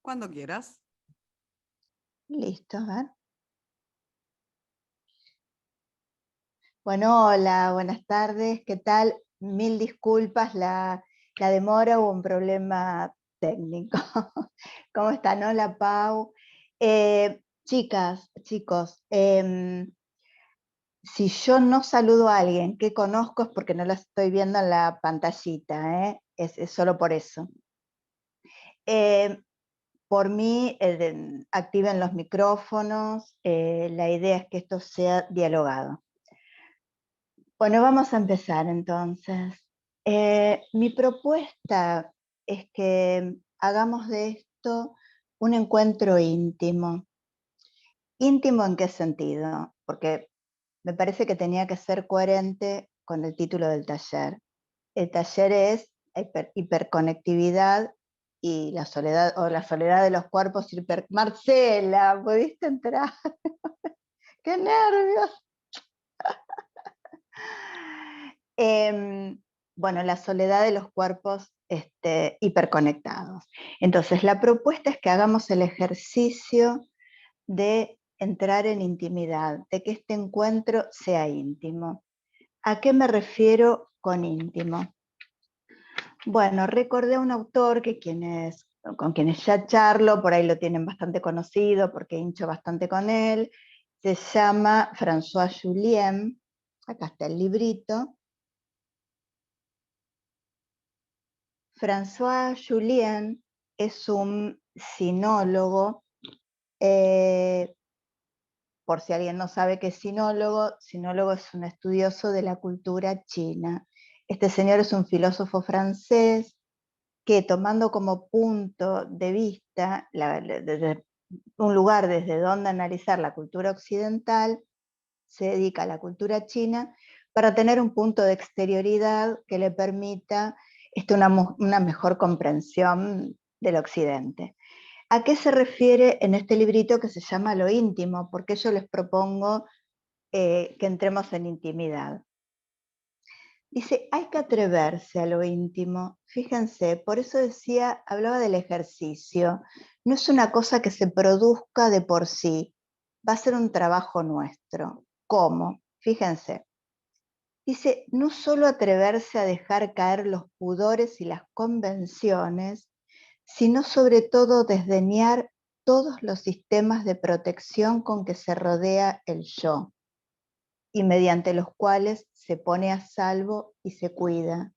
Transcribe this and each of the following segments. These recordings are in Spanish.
Cuando quieras. Listo, a ver. Bueno, hola, buenas tardes, ¿qué tal? Mil disculpas, la demora, hubo un problema técnico. ¿Cómo están? Hola, Pau. Chicas, chicos, si yo no saludo a alguien que conozco es porque no la estoy viendo en la pantallita, ¿eh? Es solo por eso. Por mí, activen los micrófonos, la idea es que esto sea dialogado. Bueno, vamos a empezar entonces. Mi propuesta es que hagamos de esto un encuentro íntimo. ¿Íntimo en qué sentido? Porque me parece que tenía que ser coherente con el título del taller. El taller es hiperconectividad y la soledad, o la soledad de los cuerpos. Marcela, ¿pudiste entrar? ¡Qué nervios! Bueno, la soledad de los cuerpos hiperconectados. Entonces, la propuesta es que hagamos el ejercicio de entrar en intimidad, de que este encuentro sea íntimo. ¿A qué me refiero con íntimo? Bueno, recordé a un autor con quienes ya charlo, por ahí lo tienen bastante conocido porque hincho bastante con él, se llama François Julien, acá está el librito. François Julien es un sinólogo, por si alguien no sabe qué es sinólogo, sinólogo es un estudioso de la cultura china. Este señor es un filósofo francés que, tomando como punto de vista, desde un lugar desde donde analizar la cultura occidental, se dedica a la cultura china para tener un punto de exterioridad que le permita una mejor comprensión del occidente. ¿A qué se refiere en este librito que se llama Lo íntimo? Porque yo les propongo que entremos en intimidad. Dice, hay que atreverse a lo íntimo. Fíjense, por eso decía, hablaba del ejercicio. No es una cosa que se produzca de por sí, va a ser un trabajo nuestro. ¿Cómo? Fíjense. Dice, no solo atreverse a dejar caer los pudores y las convenciones, sino sobre todo desdeñar todos los sistemas de protección con que se rodea el yo, y mediante los cuales se pone a salvo y se cuida.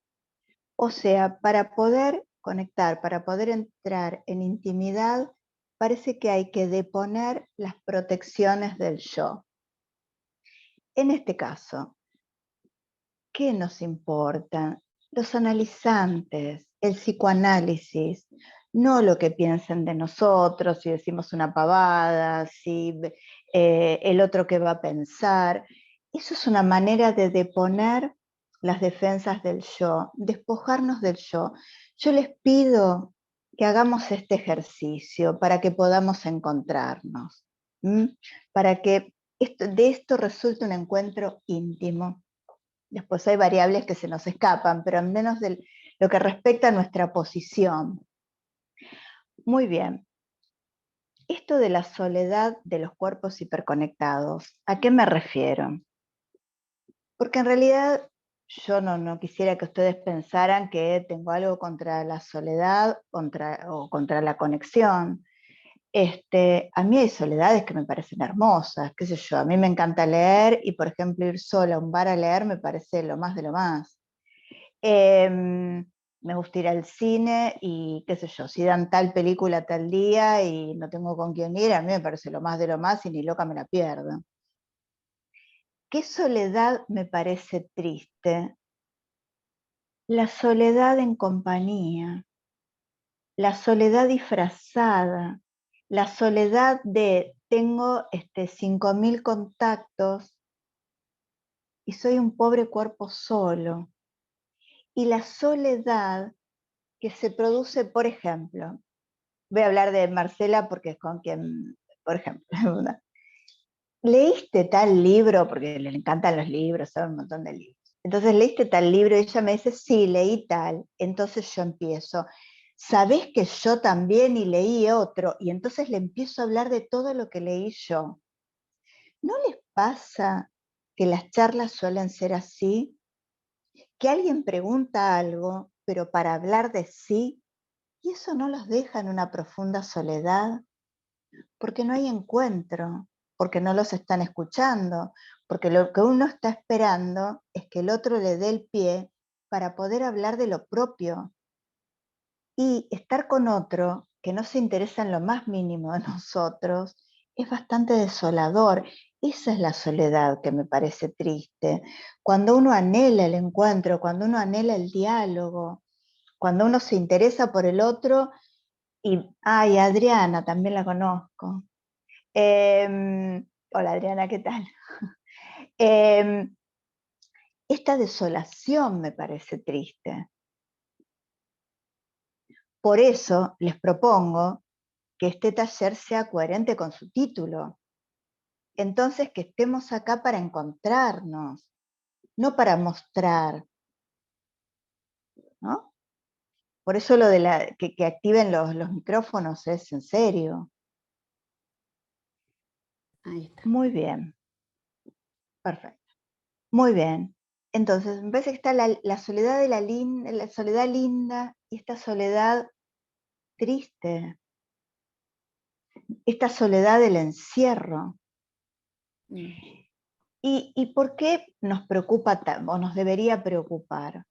O sea, para poder conectar, para poder entrar en intimidad, parece que hay que deponer las protecciones del yo. En este caso, ¿qué nos importa? Los analizantes, el psicoanálisis, no lo que piensen de nosotros, si decimos una pavada, si el otro que va a pensar. Eso es una manera de deponer las defensas del yo, despojarnos del yo. Yo les pido que hagamos este ejercicio para que podamos encontrarnos, para que de esto resulte un encuentro íntimo. Después hay variables que se nos escapan, pero al menos de lo que respecta a nuestra posición. Muy bien. Esto de la soledad de los cuerpos hiperconectados, ¿a qué me refiero? Porque en realidad yo no quisiera que ustedes pensaran que tengo algo contra la soledad o contra la conexión. A mí hay soledades que me parecen hermosas, qué sé yo, a mí me encanta leer y, por ejemplo, ir sola a un bar a leer me parece lo más de lo más. Me gusta ir al cine y qué sé yo, si dan tal película tal día y no tengo con quién ir, a mí me parece lo más de lo más y ni loca me la pierdo. ¿Qué soledad me parece triste? La soledad en compañía, la soledad disfrazada, la soledad de tengo 5.000 contactos y soy un pobre cuerpo solo. Y la soledad que se produce, por ejemplo, voy a hablar de Marcela porque es con quien, por ejemplo, ¿leíste tal libro? Porque le encantan los libros, sabe un montón de libros. Entonces, ¿leíste tal libro? Y ella me dice, sí, leí tal. Entonces yo empiezo, sabés que yo también y leí otro, y entonces le empiezo a hablar de todo lo que leí yo. ¿No les pasa que las charlas suelen ser así? Que alguien pregunta algo, pero para hablar de sí, y eso no los deja en una profunda soledad, porque no hay encuentro, porque no los están escuchando, porque lo que uno está esperando es que el otro le dé el pie para poder hablar de lo propio. Y estar con otro que no se interesa en lo más mínimo de nosotros es bastante desolador. Esa es la soledad que me parece triste. Cuando uno anhela el encuentro, cuando uno anhela el diálogo, cuando uno se interesa por el otro y, ay, Adriana, también la conozco. Hola Adriana, ¿qué tal? Em, esta desolación me parece triste. Por eso les propongo que este taller sea coherente con su título. Entonces, que estemos acá para encontrarnos, no para mostrar, ¿no? Por eso lo de que activen los micrófonos es en serio. Ahí está. Muy bien, perfecto. Muy bien. Entonces, me parece que está la soledad de la soledad linda y esta soledad triste, esta soledad del encierro. ¿Y por qué nos preocupa o nos debería preocupar?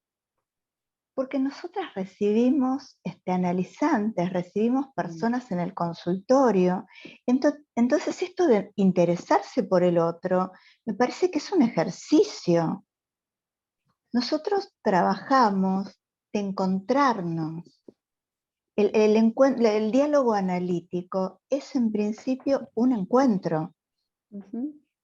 Porque nosotras recibimos analizantes, recibimos personas en el consultorio. Entonces esto de interesarse por el otro, me parece que es un ejercicio. Nosotros trabajamos de encontrarnos. El diálogo analítico es en principio un encuentro.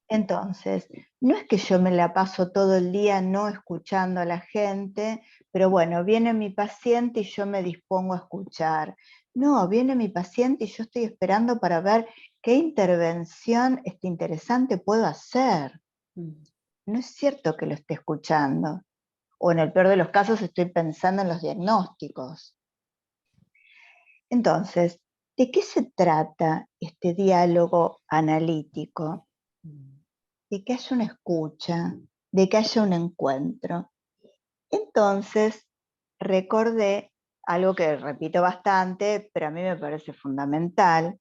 Entonces, no es que yo me la paso todo el día no escuchando a la gente, pero bueno, viene mi paciente y yo me dispongo a escuchar. No, viene mi paciente y yo estoy esperando para ver qué intervención interesante puedo hacer. No es cierto que lo esté escuchando. O en el peor de los casos estoy pensando en los diagnósticos. Entonces, ¿de qué se trata este diálogo analítico? De que haya una escucha, de que haya un encuentro. Entonces, recordé algo que repito bastante, pero a mí me parece fundamental,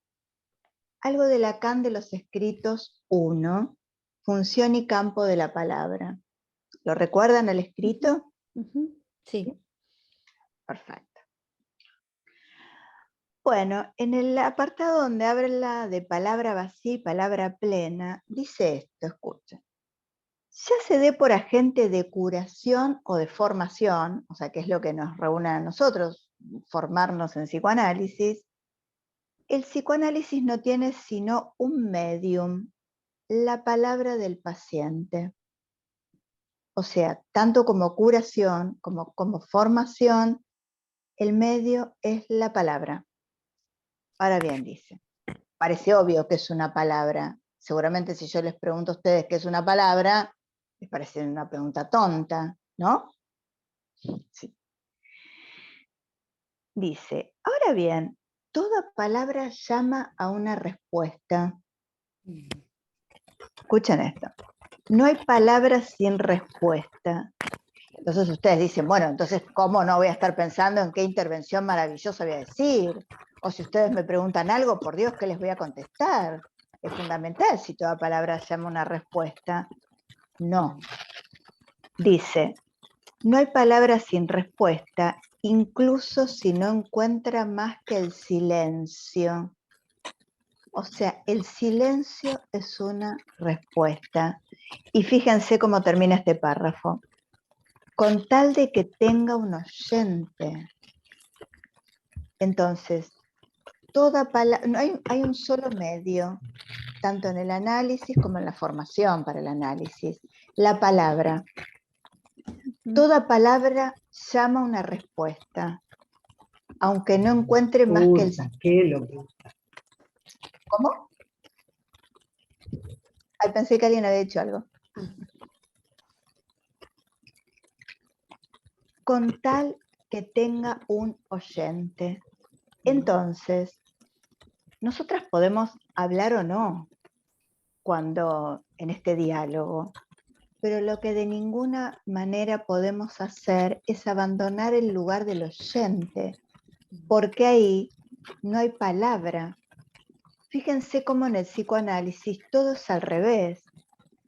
algo de Lacan de los escritos 1, función y campo de la palabra. ¿Lo recuerdan el escrito? Sí. Perfecto. Bueno, en el apartado donde habla de palabra vacía y palabra plena, dice esto, escuchen. Ya se dé por agente de curación o de formación, o sea, que es lo que nos reúne a nosotros, formarnos en psicoanálisis, el psicoanálisis no tiene sino un medium, la palabra del paciente. O sea, tanto como curación como formación, el medio es la palabra. Ahora bien, dice, parece obvio que es una palabra. Seguramente si yo les pregunto a ustedes qué es una palabra, les parece una pregunta tonta, ¿no? Sí. Dice, ahora bien, toda palabra llama a una respuesta. Escuchen esto. No hay palabras sin respuesta. Entonces ustedes dicen, bueno, entonces, ¿cómo no voy a estar pensando en qué intervención maravillosa voy a decir? O si ustedes me preguntan algo, por Dios, ¿qué les voy a contestar? Es fundamental si toda palabra llama una respuesta. No. Dice, no hay palabras sin respuesta, incluso si no encuentra más que el silencio. O sea, el silencio es una respuesta. Y fíjense cómo termina este párrafo. Con tal de que tenga un oyente. Entonces, toda palabra, no hay un solo medio, tanto en el análisis como en la formación para el análisis. La palabra. Toda palabra llama una respuesta, aunque no encuentre más que el... Qué locura. ¿Cómo? Ay, pensé que alguien había dicho algo. Con tal que tenga un oyente. Entonces, nosotras podemos hablar o no cuando en este diálogo, pero lo que de ninguna manera podemos hacer es abandonar el lugar del oyente, porque ahí no hay palabra. Fíjense cómo en el psicoanálisis todo es al revés.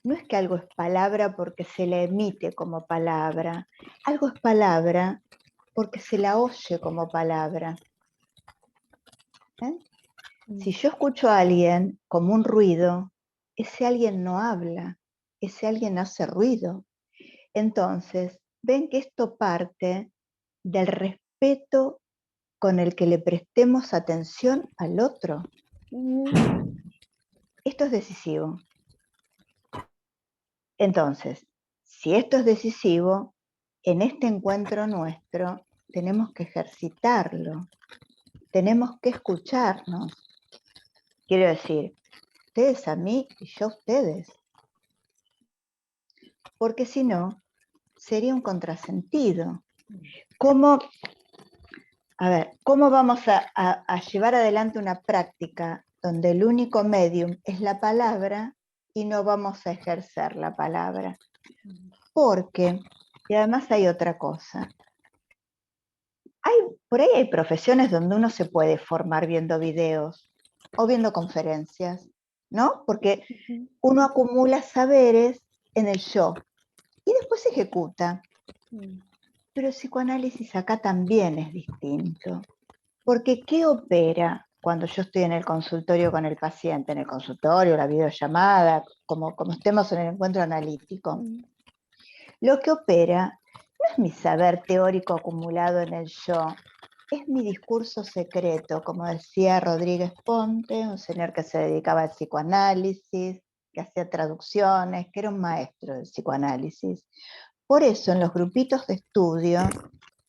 No es que algo es palabra porque se la emite como palabra, algo es palabra porque se la oye como palabra. ¿Eh? Si yo escucho a alguien como un ruido, ese alguien no habla, ese alguien hace ruido. Entonces, ven que esto parte del respeto con el que le prestemos atención al otro. Esto es decisivo. Entonces, si esto es decisivo, en este encuentro nuestro tenemos que ejercitarlo, tenemos que escucharnos. Quiero decir, ustedes a mí y yo a ustedes. Porque si no, sería un contrasentido. ¿Cómo vamos a llevar adelante una práctica donde el único medium es la palabra y no vamos a ejercer la palabra? Porque, y además hay otra cosa, por ahí hay profesiones donde uno se puede formar viendo videos o viendo conferencias, ¿no? Porque uno acumula saberes en el yo y después ejecuta. Pero el psicoanálisis acá también es distinto. Porque ¿qué opera cuando yo estoy en el consultorio con el paciente? En el consultorio, la videollamada, como estemos en el encuentro analítico. Lo que opera no es mi saber teórico acumulado en el yo, es mi discurso secreto, como decía Rodríguez Ponte, un señor que se dedicaba al psicoanálisis, que hacía traducciones, que era un maestro del psicoanálisis. Por eso en los grupitos de estudio,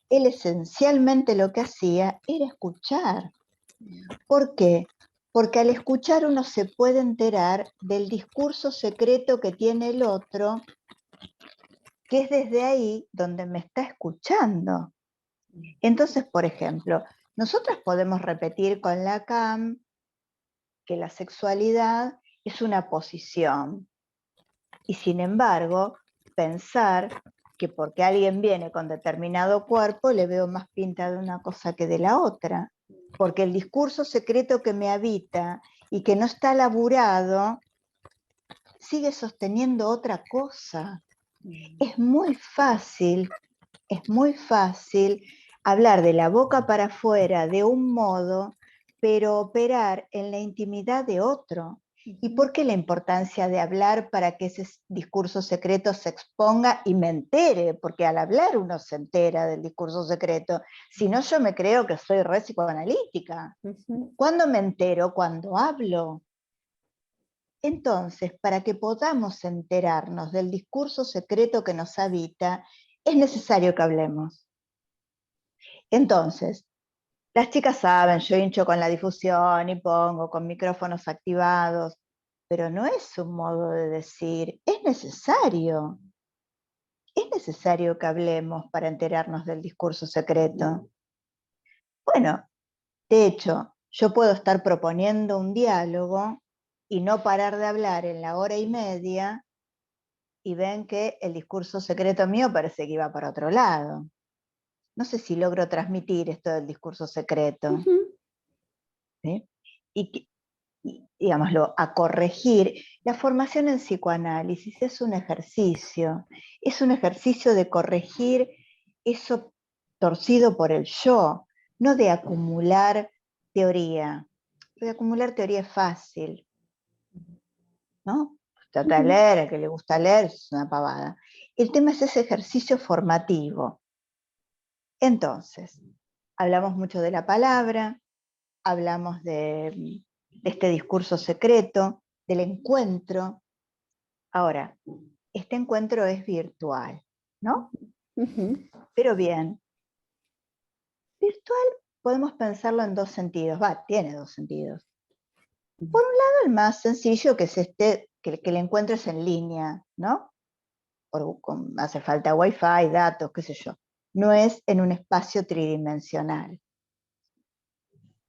él esencialmente lo que hacía era escuchar. ¿Por qué? Porque al escuchar uno se puede enterar del discurso secreto que tiene el otro, que es desde ahí donde me está escuchando. Entonces, por ejemplo, nosotras podemos repetir con Lacan que la sexualidad es una posición. Y sin embargo, pensar que porque alguien viene con determinado cuerpo le veo más pinta de una cosa que de la otra. Porque el discurso secreto que me habita y que no está laburado sigue sosteniendo otra cosa. Es muy fácil hablar de la boca para afuera de un modo, pero operar en la intimidad de otro. ¿Y por qué la importancia de hablar para que ese discurso secreto se exponga y me entere? Porque al hablar uno se entera del discurso secreto. Si no, yo me creo que soy re psicoanalítica. ¿Cuándo me entero? Cuando hablo. Entonces, para que podamos enterarnos del discurso secreto que nos habita, es necesario que hablemos. Entonces, las chicas saben, yo hincho con la difusión y pongo con micrófonos activados, pero no es un modo de decir, es necesario. Es necesario que hablemos para enterarnos del discurso secreto. Bueno, de hecho, yo puedo estar proponiendo un diálogo y no parar de hablar en la hora y media y ven que el discurso secreto mío parece que iba para otro lado. No sé si logro transmitir esto del discurso secreto. ¿Sí? Y digámoslo, a corregir. La formación en psicoanálisis es un ejercicio de corregir eso torcido por el yo, no de acumular teoría. De acumular teoría es fácil, ¿no? Trata de leer, el que le gusta leer es una pavada. El tema es ese ejercicio formativo. Entonces, hablamos mucho de la palabra, hablamos de este discurso secreto, del encuentro. Ahora, este encuentro es virtual, ¿no? Pero bien, virtual podemos pensarlo en dos sentidos, tiene dos sentidos. Por un lado, el más sencillo, que es que el encuentro es en línea, ¿no? Hace falta wifi, datos, qué sé yo. no es en un espacio tridimensional.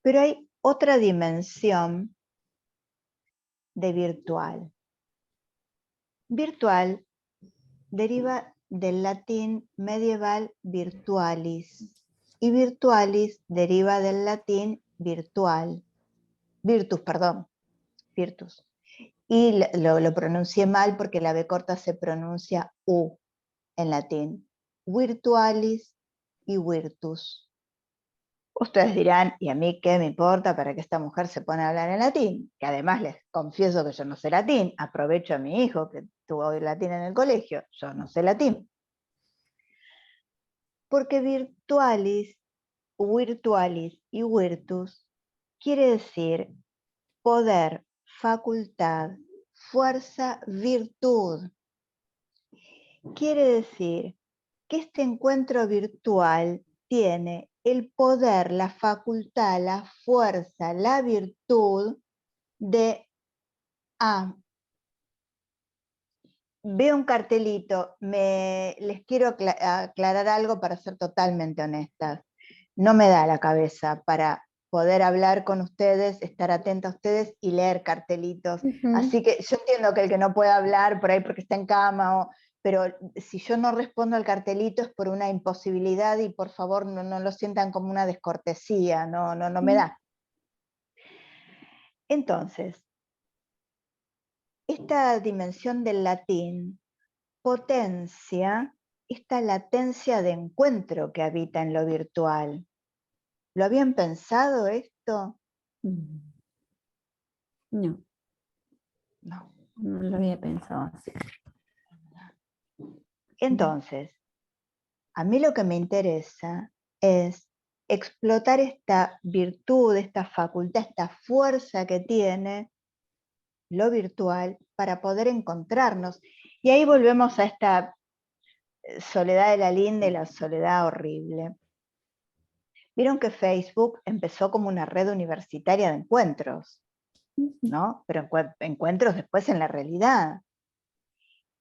Pero hay otra dimensión de virtual. Virtual deriva del latín medieval virtualis, y virtualis deriva del latín virtual, virtus, perdón, virtus. Y lo pronuncié mal porque la B corta se pronuncia U en latín. Virtualis y virtus. Ustedes dirán, ¿y a mí qué me importa para que esta mujer se pone a hablar en latín? Que además les confieso que yo no sé latín. Aprovecho a mi hijo que tuvo latín en el colegio. Yo no sé latín. Porque virtualis y virtus quiere decir poder, facultad, fuerza, virtud. Quiere decir que este encuentro virtual tiene el poder, la facultad, la fuerza, la virtud de veo un cartelito, les quiero aclarar algo para ser totalmente honestas. No me da la cabeza para poder hablar con ustedes, estar atenta a ustedes y leer cartelitos. Así que yo entiendo que el que no puede hablar por ahí porque está en cama, pero si yo no respondo al cartelito es por una imposibilidad y por favor no lo sientan como una descortesía, no me da. Entonces, esta dimensión del latín potencia esta latencia de encuentro que habita en lo virtual. ¿Lo habían pensado esto? No. No. No lo había pensado así. Entonces, a mí lo que me interesa es explotar esta virtud, esta facultad, esta fuerza que tiene lo virtual para poder encontrarnos. Y ahí volvemos a esta soledad de la linda y la soledad horrible. Vieron que Facebook empezó como una red universitaria de encuentros, ¿no? Pero encuentros después en la realidad.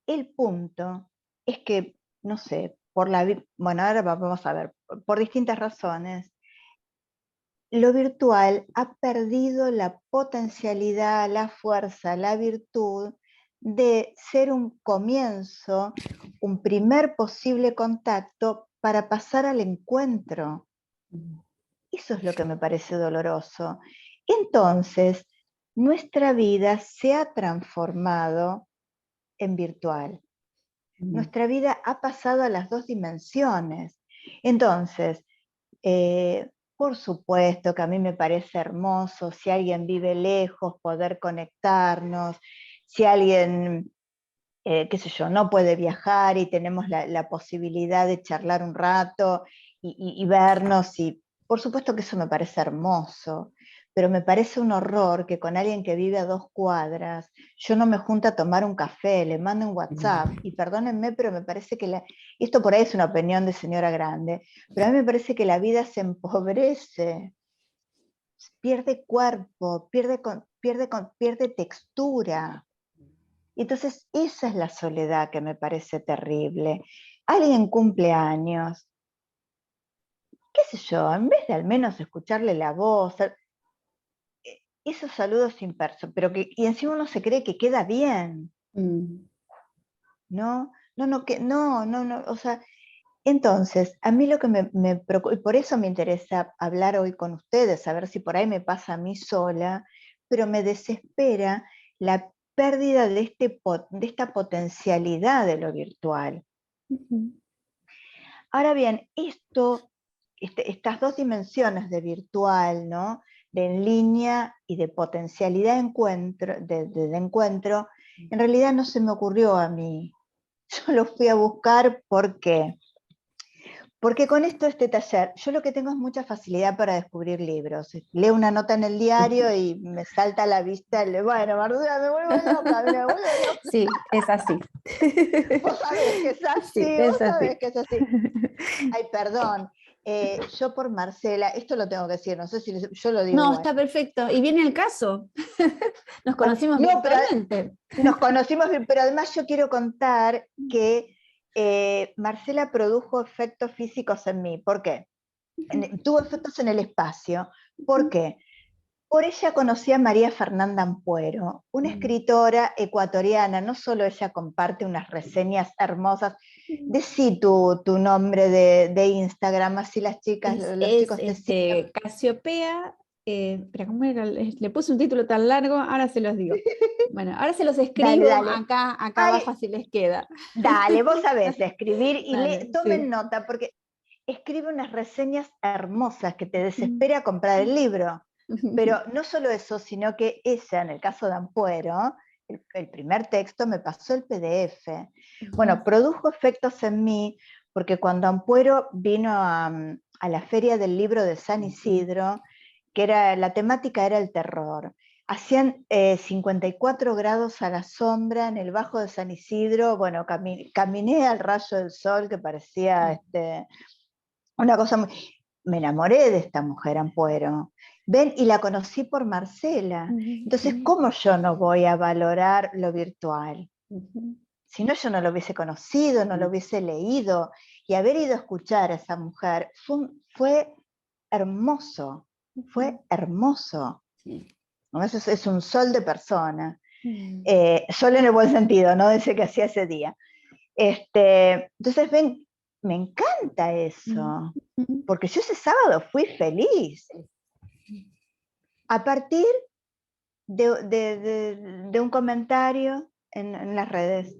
El punto es que, no sé, bueno, ahora vamos a ver, por distintas razones, lo virtual ha perdido la potencialidad, la fuerza, la virtud de ser un comienzo, un primer posible contacto para pasar al encuentro. Eso es lo que me parece doloroso. Entonces, nuestra vida se ha transformado en virtual. Nuestra vida ha pasado a las dos dimensiones. Entonces, por supuesto que a mí me parece hermoso si alguien vive lejos, poder conectarnos, si alguien, qué sé yo, no puede viajar y tenemos la posibilidad de charlar un rato y vernos, y por supuesto que eso me parece hermoso, pero me parece un horror que con alguien que vive a 2 cuadras, yo no me junto a tomar un café, le mando un WhatsApp, y perdónenme, pero me parece que esto por ahí es una opinión de señora grande, pero a mí me parece que la vida se empobrece, pierde cuerpo, pierde textura. Entonces esa es la soledad que me parece terrible. Alguien cumple años, qué sé yo, en vez de al menos escucharle la voz, esos saludos impersos, y encima uno se cree que queda bien. ¿No? O sea, entonces, a mí lo que me preocupa, y por eso me interesa hablar hoy con ustedes, a ver si por ahí me pasa a mí sola, pero me desespera la pérdida de esta potencialidad de lo virtual. Ahora bien, estas dos dimensiones de virtual, ¿no? De en línea y de potencialidad de encuentro, en realidad no se me ocurrió a mí. Yo lo fui a buscar porque con este taller, yo lo que tengo es mucha facilidad para descubrir libros. Leo una nota en el diario y me salta a la vista, bueno, Marcela, me vuelvo loca. Sí, es así. Vos sabés que es así, Sí, es vos sabés así. que es así. Ay, perdón. Yo por Marcela, esto lo tengo que decir, no sé si yo lo digo No, igual. está perfecto. Y viene el caso. Nos conocimos No, pero virtualmente. nos conocimos, pero además yo quiero contar que Marcela produjo efectos físicos en mí. ¿Por qué? Tuvo efectos en el espacio. ¿Por qué? Por ella conocí a María Fernanda Ampuero, una escritora ecuatoriana. No solo ella comparte unas reseñas hermosas. Decí tu nombre de Instagram, así las chicas, los chicos te siguen. Casiopea, espera, ¿cómo era? Le puse un título tan largo, ahora se los digo. Bueno, ahora se los Dale, escribo dale. acá Ay, abajo, así les queda. dale, vos sabés escribir y Dale, tomen sí. nota, porque escribe unas reseñas hermosas que te desespera comprar el libro. Pero no solo eso, sino que ella, en el caso de Ampuero, el primer texto me pasó el PDF. Bueno, produjo efectos en mí, porque cuando Ampuero vino a la Feria del Libro de San Isidro, la temática era el terror. Hacían 54 grados a la sombra en el Bajo de San Isidro. Bueno, caminé al rayo del sol que parecía una cosa muy... Me enamoré de esta mujer, Ampuero. Ven, y la conocí por Marcela. Entonces, ¿cómo yo no voy a valorar lo virtual? Si no, yo no lo hubiese conocido, no lo hubiese leído. Y haber ido a escuchar a esa mujer fue hermoso, fue hermoso. ¿No? Eso es un sol de persona. Sol en el buen sentido, no ese que hacía ese día. Entonces, ven, me encanta eso, porque yo ese sábado fui feliz. A partir de un comentario en las redes,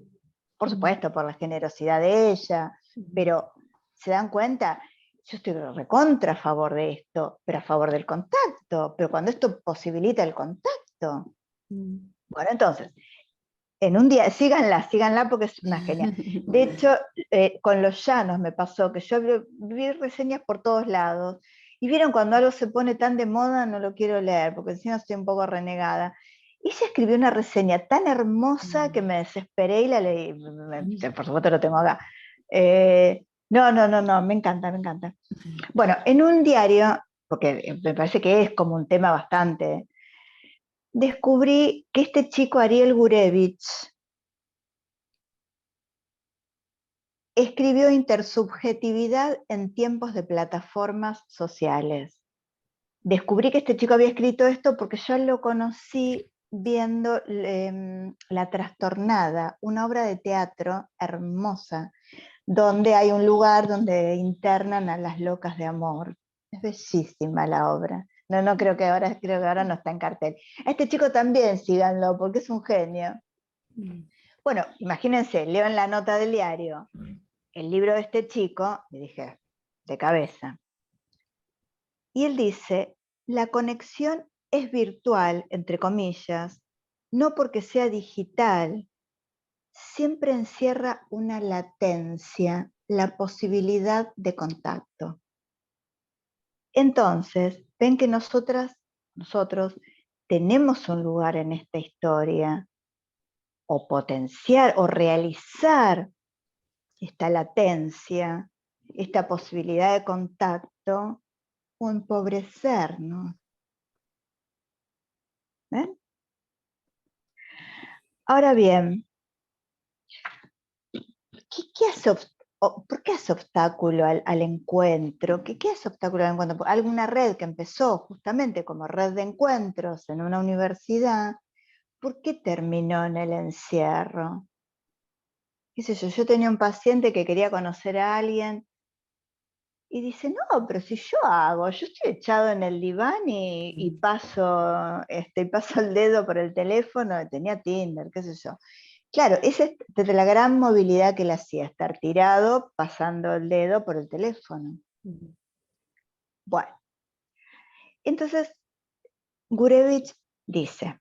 por supuesto, por la generosidad de ella, pero se dan cuenta, yo estoy recontra a favor de esto, pero a favor del contacto, pero cuando esto posibilita el contacto. Bueno, entonces, en un día, síganla porque es una genial. De hecho, con Los Llanos me pasó que yo vi reseñas por todos lados, y vieron cuando algo se pone tan de moda, no lo quiero leer, porque encima estoy un poco renegada. Y ella escribió una reseña tan hermosa que me desesperé y la leí. Por supuesto lo tengo acá. No, me encanta, me encanta. Bueno, en un diario, porque me parece que es como un tema bastante, descubrí que este chico Ariel Gurevich escribió Intersubjetividad en tiempos de plataformas sociales. Descubrí que este chico había escrito esto porque yo lo conocí viendo La Trastornada, una obra de teatro hermosa, donde hay un lugar donde internan a las locas de amor. Es bellísima la obra. No creo que ahora no está en cartel. A este chico también síganlo porque es un genio. Bueno, imagínense, leo en la nota del diario el libro de este chico y dije, de cabeza. Y él dice, la conexión es virtual, entre comillas, no porque sea digital, siempre encierra una latencia, la posibilidad de contacto. Entonces, ven que nosotros tenemos un lugar en esta historia, o potenciar, o realizar esta latencia, esta posibilidad de contacto, o empobrecernos. ¿Ven? Ahora bien, ¿por qué hace obstáculo al encuentro? ¿Qué hace obstáculo al encuentro? Alguna red que empezó justamente como red de encuentros en una universidad, ¿por qué terminó en el encierro? ¿Qué sé yo? Yo tenía un paciente que quería conocer a alguien y dice, no, pero si yo estoy echado en el diván y paso el dedo por el teléfono, tenía Tinder, qué sé yo. Claro, esa es de la gran movilidad que él hacía, estar tirado pasando el dedo por el teléfono. Bueno, entonces Gurevich dice,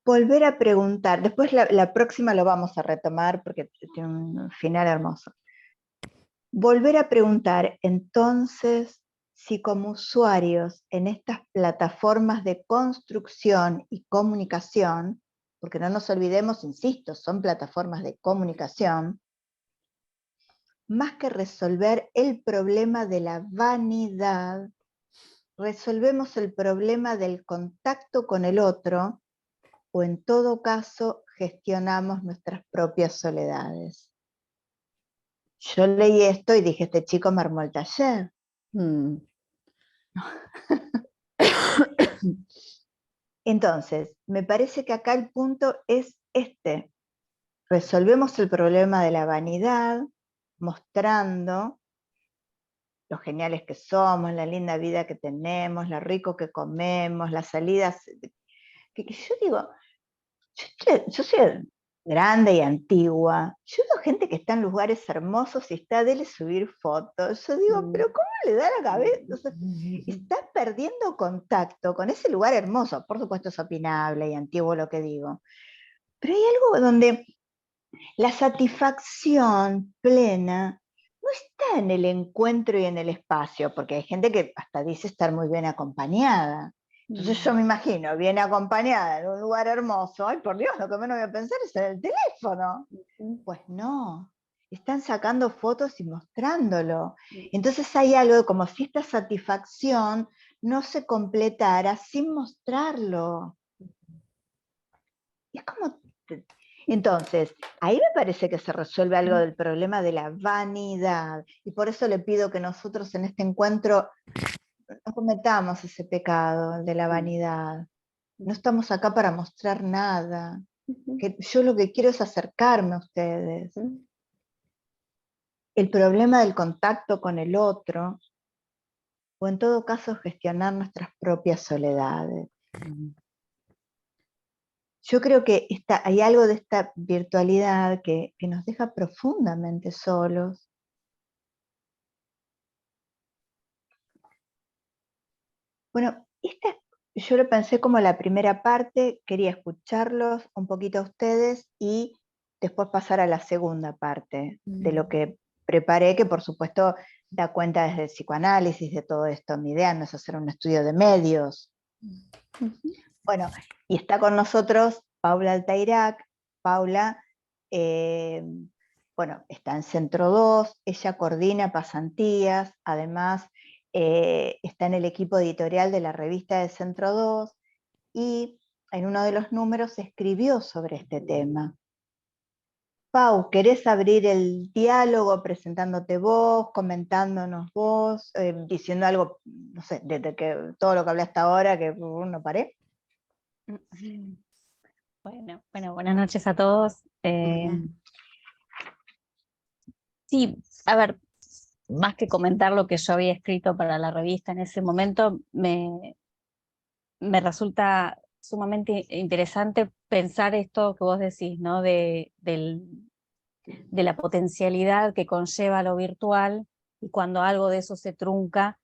volver a preguntar, después la próxima lo vamos a retomar porque tiene un final hermoso. Volver a preguntar entonces si como usuarios en estas plataformas de construcción y comunicación, porque no nos olvidemos, insisto, son plataformas de comunicación, más que resolver el problema de la vanidad, resolvemos el problema del contacto con el otro, o en todo caso gestionamos nuestras propias soledades. yo leí esto y dije, este chico me armó el taller. Mm. Entonces, me parece que acá el punto es este. Resolvemos el problema de la vanidad, mostrando lo geniales que somos, la linda vida que tenemos, lo rico que comemos, las salidas. Que yo digo, yo soy grande y antigua, yo veo gente que está en lugares hermosos y está de subir fotos. Yo digo, pero ¿cómo le da la cabeza? O sea, está perdiendo contacto con ese lugar hermoso. Por supuesto es opinable y antiguo lo que digo. Pero hay algo donde la satisfacción plena no está en el encuentro y en el espacio, porque hay gente que hasta dice estar muy bien acompañada. Entonces yo me imagino, bien acompañada en un lugar hermoso, ay por Dios, lo que menos voy a pensar es en el teléfono. Pues no, están sacando fotos y mostrándolo. Entonces hay algo como si esta satisfacción no se completara sin mostrarlo. Y es como... Entonces, ahí me parece que se resuelve algo del problema de la vanidad. Y por eso le pido que nosotros en este encuentro no cometamos ese pecado, el de la vanidad. No estamos acá para mostrar nada. Que yo lo que quiero es acercarme a ustedes. El problema del contacto con el otro, o en todo caso gestionar nuestras propias soledades. Yo creo que hay algo de esta virtualidad que nos deja profundamente solos. Bueno, yo lo pensé como la primera parte, quería escucharlos un poquito a ustedes y después pasar a la segunda parte de lo que preparé, que por supuesto da cuenta desde el psicoanálisis de todo esto. Mi idea no es hacer un estudio de medios. Bueno, y está con nosotros Paula Altairac. Paula, bueno, está en Centro 2, ella coordina pasantías, además está en el equipo editorial de la revista de Centro 2 y en uno de los números escribió sobre este tema. Pau, ¿querés abrir el diálogo presentándote vos, comentándonos vos, diciendo algo, no sé, desde que todo lo que hablé hasta ahora, que no paré? Bueno, buenas noches a todos. Sí, a ver, más que comentar lo que yo había escrito para la revista en ese momento, me resulta sumamente interesante pensar esto que vos decís, ¿no? De la potencialidad que conlleva lo virtual y cuando algo de eso se trunca,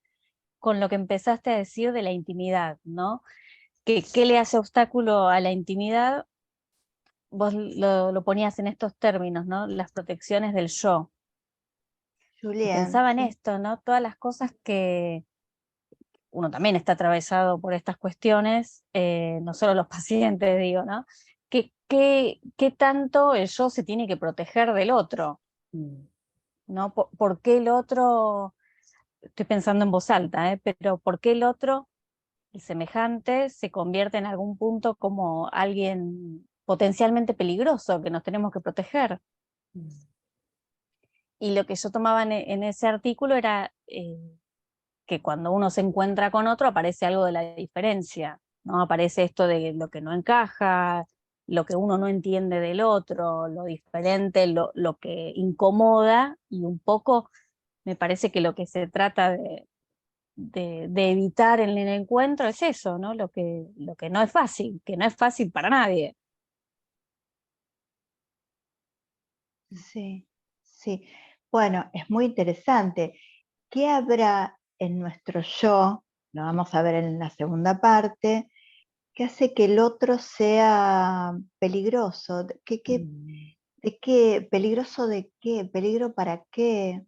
con lo que empezaste a decir de la intimidad, ¿no? ¿Qué le hace obstáculo a la intimidad? Vos lo ponías en estos términos, ¿no? Las protecciones del yo. Y Julián, pensaba en sí. esto, ¿no? Todas las cosas que uno también está atravesado por estas cuestiones, no solo los pacientes, digo, ¿no? ¿Qué tanto el yo se tiene que proteger del otro? ¿No? ¿Por qué el otro, estoy pensando en voz alta, pero por qué el otro, el semejante, se convierte en algún punto como alguien potencialmente peligroso que nos tenemos que proteger? Y lo que yo tomaba en ese artículo era que cuando uno se encuentra con otro aparece algo de la diferencia, ¿no? Aparece esto de lo que no encaja, lo que uno no entiende del otro, lo diferente, lo que incomoda, y un poco me parece que lo que se trata de evitar en el encuentro es eso, ¿no? Lo que no es fácil, que no es fácil para nadie. Sí, sí. Bueno, es muy interesante. ¿Qué habrá en nuestro yo? Lo vamos a ver en la segunda parte, que hace que el otro sea peligroso. ¿De qué? ¿Peligroso de qué? ¿Peligro para qué?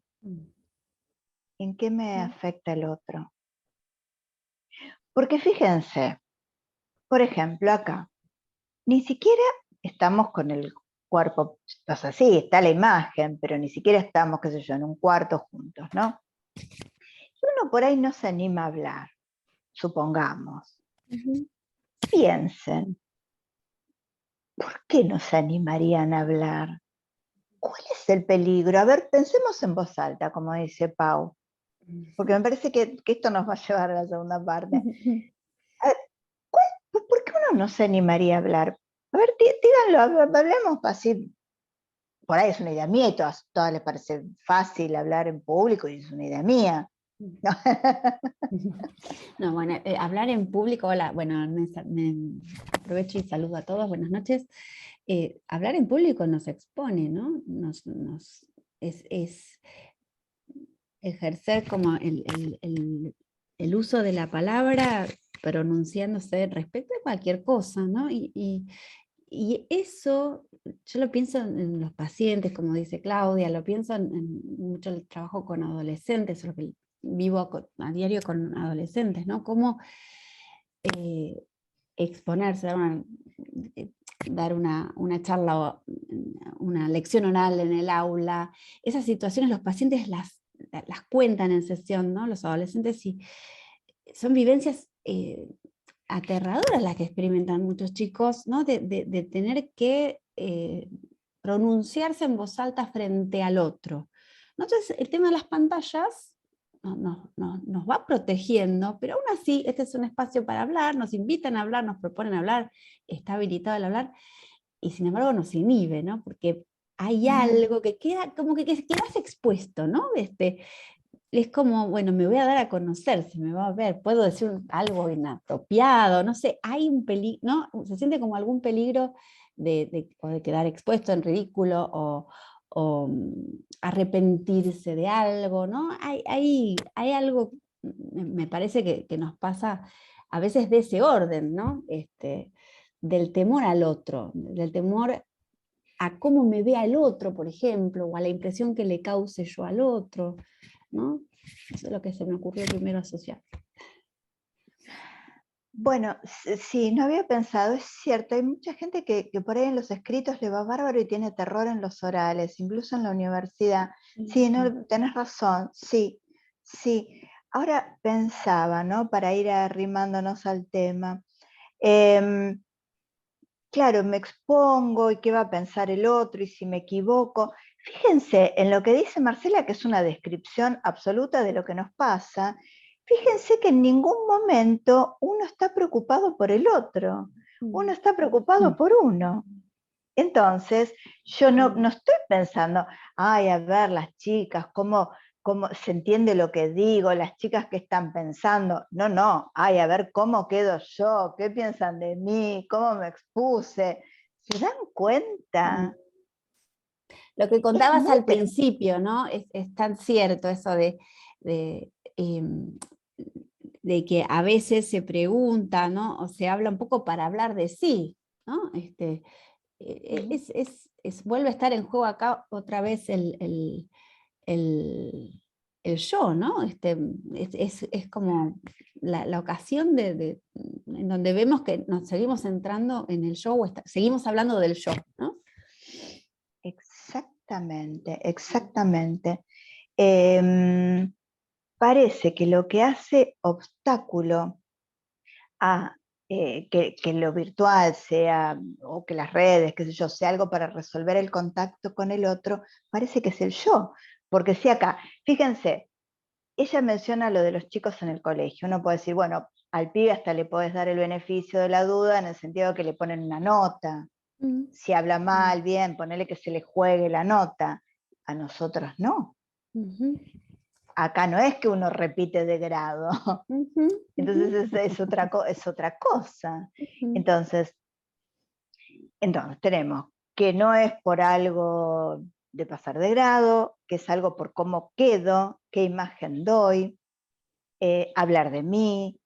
¿En qué me afecta el otro? Porque fíjense, por ejemplo, acá, ni siquiera estamos con el cuerpo, o sea, sí, está la imagen, pero ni siquiera estamos, qué sé yo, en un cuarto juntos, ¿no? Y uno por ahí no se anima a hablar, supongamos. Piensen, ¿por qué no se animarían a hablar? ¿cuál es el peligro? A ver, pensemos en voz alta, como dice Pau, porque me parece que esto nos va a llevar a la segunda parte. A ver, ¿por qué uno no se animaría a hablar? A ver, díganlo, hablemos así. Por ahí es una idea mía y todas les parece fácil hablar en público y es una idea mía. ¿No? No, bueno, hablar en público, hola, bueno, me aprovecho y saludo a todos, buenas noches. Hablar en público nos expone, ¿no? Es ejercer como el uso de la palabra pronunciándose respecto a cualquier cosa, ¿no? Y eso, yo lo pienso en los pacientes, como dice Claudia, lo pienso en mucho el trabajo con adolescentes, lo que vivo a diario con adolescentes, ¿no? Cómo exponerse, dar una charla o una lección oral en el aula, esas situaciones los pacientes las cuentan en sesión, ¿no? Los adolescentes, y son vivencias aterradoras las que experimentan muchos chicos, ¿no? De tener que pronunciarse en voz alta frente al otro. Entonces, el tema de las pantallas nos va protegiendo, pero aún así, este es un espacio para hablar, nos invitan a hablar, nos proponen hablar, está habilitado el hablar, y sin embargo nos inhibe, ¿no? Porque hay algo que queda, como que quedas expuesto, ¿no? Es como, bueno, me voy a dar a conocer, se me va a ver, puedo decir algo inapropiado, no sé, hay un peligro, ¿no? Se siente como algún peligro o de quedar expuesto en ridículo o arrepentirse de algo, ¿no? Hay algo, me parece que nos pasa a veces de ese orden, ¿no? Del temor al otro, del temor a cómo me vea el otro, por ejemplo, o a la impresión que le cause yo al otro, ¿no? Eso es lo que se me ocurrió primero asociar. Bueno, sí, no había pensado, es cierto, hay mucha gente que por ahí en los escritos le va bárbaro y tiene terror en los orales, incluso en la universidad. Sí, no, tenés razón, sí, sí. Ahora pensaba, ¿no? Para ir arrimándonos al tema. Claro, me expongo y qué va a pensar el otro y si me equivoco. Fíjense en lo que dice Marcela, que es una descripción absoluta de lo que nos pasa. Fíjense que en ningún momento uno está preocupado por el otro, uno está preocupado por uno. Entonces, yo no estoy pensando, ay, a ver, las chicas, cómo se entiende lo que digo, las chicas que están pensando. No, ay, a ver cómo quedo yo, qué piensan de mí, cómo me expuse. ¿Se dan cuenta? Lo que contabas al principio, ¿no? Es tan cierto eso de que a veces se pregunta, ¿no? O se habla un poco para hablar de sí, ¿no? Vuelve a estar en juego acá otra vez el yo, ¿no? Es como la ocasión en donde vemos que nos seguimos entrando en el yo, o seguimos hablando del yo, ¿no? Exactamente, exactamente. Parece que lo que hace obstáculo a que lo virtual sea, o que las redes, qué sé yo, sea algo para resolver el contacto con el otro, parece que es el yo. Porque si acá, fíjense, ella menciona lo de los chicos en el colegio. Uno puede decir, bueno, al pibe hasta le podés dar el beneficio de la duda en el sentido de que le ponen una nota. Si habla mal, bien, ponele que se le juegue la nota. A nosotros no. Acá no es que uno repite de grado. Entonces es otra cosa. Entonces tenemos que no es por algo de pasar de grado, que es algo por cómo quedo, qué imagen doy, hablar de mí,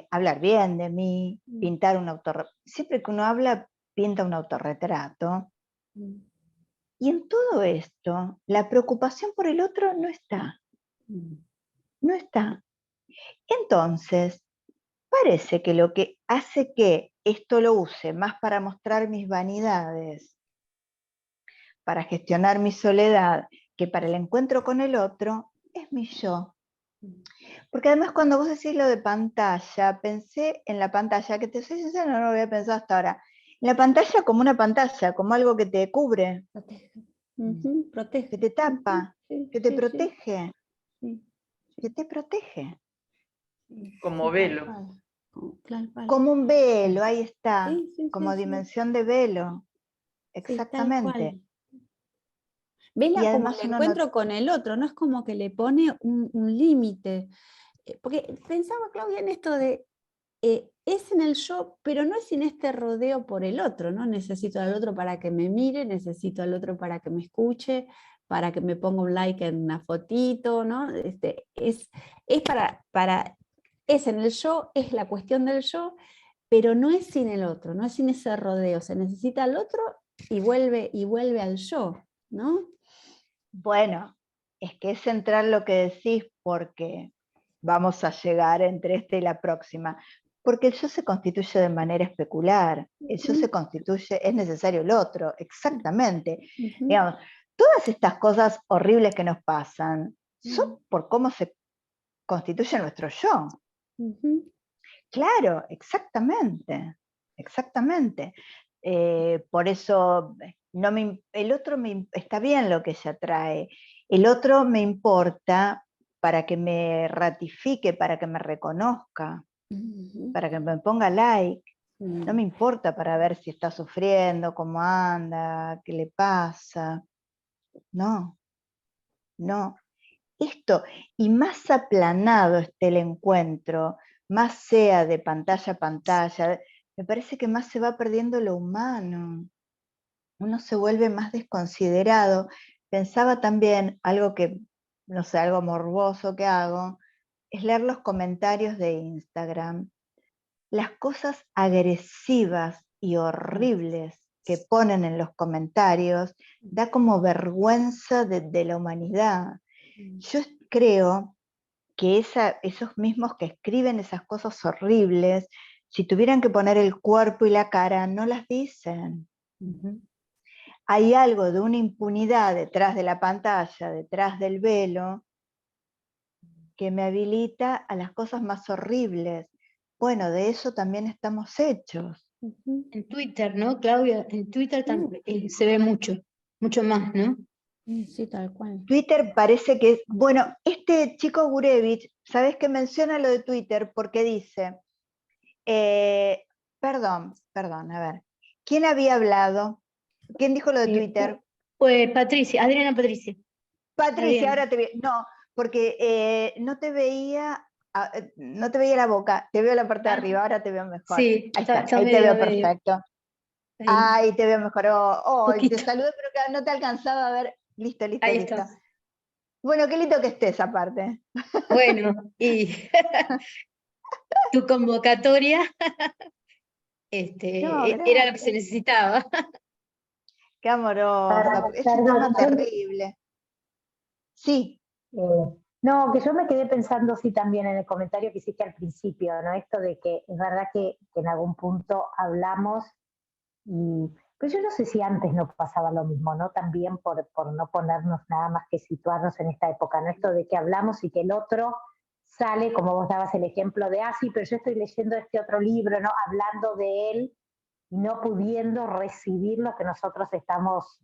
hablar bien de mí, pintar un autorretrato. Siempre que uno habla, pinta un autorretrato. Y en todo esto, la preocupación por el otro no está. No está. Entonces, parece que lo que hace que esto lo use más para mostrar mis vanidades, para gestionar mi soledad, que para el encuentro con el otro, es mi yo. Porque además cuando vos decís lo de pantalla, pensé en la pantalla, que te soy sincera, no lo había pensado hasta ahora. En la pantalla como una pantalla, como algo que te cubre. Protege. que te tapa, Sí, que te sí, protege, sí, que te protege. sí, Como sí, velo. tal cual. Tal cual. Como un velo, ahí está, Sí, sí, como sí, sí. dimensión de velo, Sí, tal exactamente. cual. Vela Y como además el uno no, encuentro con el otro, no es como que le pone un límite. Porque pensaba, Claudia, en esto de, es en el yo, pero no es sin este rodeo por el otro, ¿no? Necesito al otro para que me mire, necesito al otro para que me escuche, para que me ponga un like en una fotito, ¿no? Es es en el yo, es la cuestión del yo, pero no es sin el otro, no es sin ese rodeo, se necesita al otro y vuelve al yo, ¿no? bueno, es que es central lo que decís porque vamos a llegar entre esta y la próxima. Porque el yo se constituye de manera especular, el yo se constituye, es necesario el otro, exactamente. Digamos, todas estas cosas horribles que nos pasan son por cómo se constituye nuestro yo. Claro, exactamente, exactamente. Por eso el otro está bien lo que ella trae, el otro me importa para que me ratifique, para que me reconozca, para que me ponga like. No me importa para ver si está sufriendo, cómo anda, qué le pasa. No, no. Esto, y más aplanado esté el encuentro, más sea de pantalla a pantalla, me parece que más se va perdiendo lo humano. Uno se vuelve más desconsiderado. Pensaba también, algo que, no sé, algo morboso que hago, es leer los comentarios de Instagram. Las cosas agresivas y horribles que ponen en los comentarios, da como vergüenza de la humanidad. Yo creo que esos mismos que escriben esas cosas horribles, si tuvieran que poner el cuerpo y la cara, no las dicen. Hay algo de una impunidad detrás de la pantalla, detrás del velo, que me habilita a las cosas más horribles. Bueno, de eso también estamos hechos. En Twitter, ¿no, Claudia? En Twitter se ve mucho más, ¿no? Sí, tal cual. Twitter parece que es, bueno, este chico Gurevich, ¿sabes que menciona lo de Twitter? Porque dice, perdón, a ver, ¿quién había hablado? ¿Quién dijo lo de Twitter? Pues Patricia, Adriana Patricia. Patricia, Adriana. ahora te veo, no, porque no te veía la boca, te veo la parte de arriba, ahora te veo mejor. Sí, Ahí está, está ahí te veo perfecto. Ahí. Ahí te veo mejor. Oh, te Poquito. saludé, pero que no te alcanzaba a ver. Listo, Ahí listo. está. Bueno, qué lindo que estés aparte. Bueno, y tu convocatoria No, era lo que se necesitaba. qué amorosa. Ese Perdón, tema terrible. Sí, no, que yo me quedé pensando, sí, también en el comentario que hiciste al principio, ¿no? Esto de que es verdad que en algún punto hablamos, pero yo no sé si antes no pasaba lo mismo, ¿no? También por no ponernos nada más que situarnos en esta época, ¿no? Esto de que hablamos y que el otro sale, como vos dabas el ejemplo de, sí, pero yo estoy leyendo este otro libro, ¿no? Hablando de él, no pudiendo recibir lo que nosotros estamos,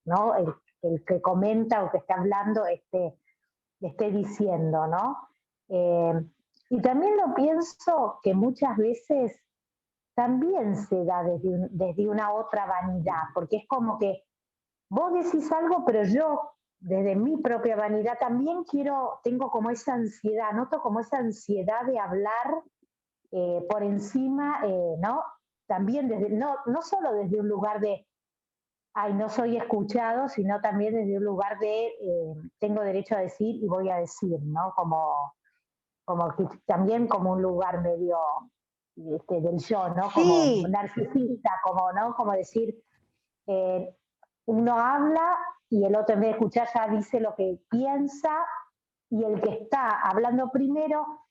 ¿no? El que comenta o que está hablando esté diciendo, ¿no? Y también lo pienso que muchas veces también se da desde una otra vanidad, porque es como que vos decís algo, pero yo desde mi propia vanidad también tengo como esa ansiedad, noto como esa ansiedad de hablar por encima, ¿no? También no solo desde un lugar de, ay, no soy escuchado, sino también desde un lugar de, tengo derecho a decir y voy a decir, ¿no? Como que también como un lugar medio del yo, ¿no? Como sí. narcisista, ¿no? Como decir, uno habla y el otro en vez de escuchar ya dice lo que piensa y el que está hablando primero,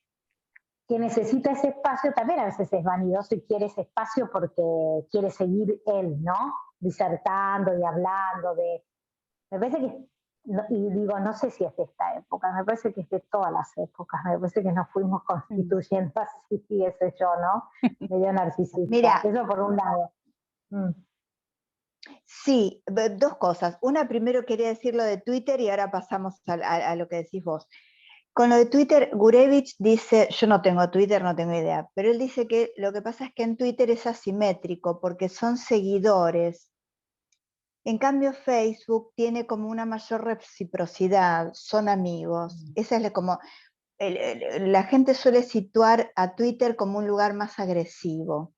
que necesita ese espacio, también a veces es vanidoso y quiere ese espacio porque quiere seguir él, ¿no? Disertando y hablando me parece que, y digo, no sé si es de esta época, me parece que es de todas las épocas, me parece que nos fuimos constituyendo así, ese yo, ¿no? Medio narcisista. Mira, eso por un lado. Sí, dos cosas. Una, primero quería decir lo de Twitter y ahora pasamos a lo que decís vos. Con lo de Twitter, Gurevich dice, yo no tengo Twitter, no tengo idea, pero él dice que lo que pasa es que en Twitter es asimétrico porque son seguidores. En cambio, Facebook tiene como una mayor reciprocidad, son amigos. Esa es como, la gente suele situar a Twitter como un lugar más agresivo.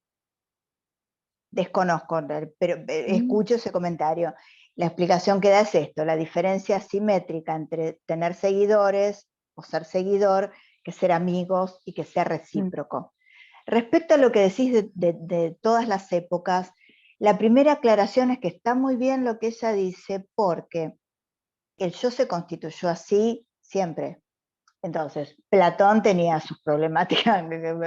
Desconozco, pero escucho ese comentario. La explicación que da es esto, la diferencia asimétrica entre tener seguidores o ser seguidor, que ser amigos y que sea recíproco. Respecto a lo que decís de todas las épocas, la primera aclaración es que está muy bien lo que ella dice, porque el yo se constituyó así siempre. Entonces, Platón tenía sus problemáticas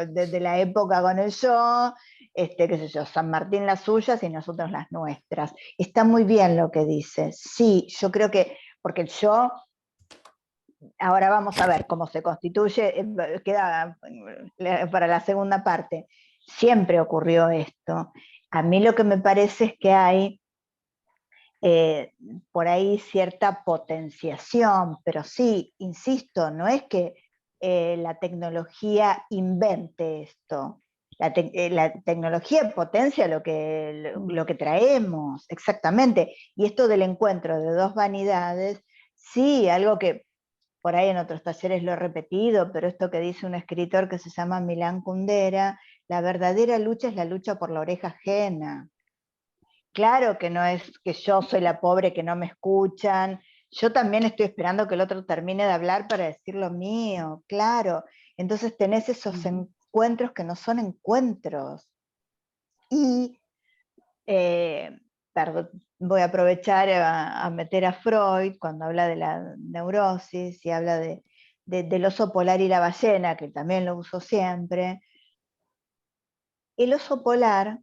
desde la época con el yo, qué sé yo, San Martín las suyas y nosotros las nuestras. Está muy bien lo que dice. Sí, yo creo que, porque el yo, ahora vamos a ver cómo se constituye, queda para la segunda parte. Siempre ocurrió esto. A mí lo que me parece es que hay por ahí cierta potenciación, pero sí, insisto, no es que la tecnología invente esto. La tecnología potencia lo que traemos, exactamente. Y esto del encuentro de dos vanidades, sí, algo que por ahí en otros talleres lo he repetido, pero esto que dice un escritor que se llama Milán Kundera, la verdadera lucha es la lucha por la oreja ajena. Claro que no es que yo soy la pobre que no me escuchan, yo también estoy esperando que el otro termine de hablar para decir lo mío, claro. Entonces tenés esos encuentros que no son encuentros. Y, perdón, voy a aprovechar a meter a Freud cuando habla de la neurosis y habla del oso polar y la ballena, que también lo uso siempre. El oso polar,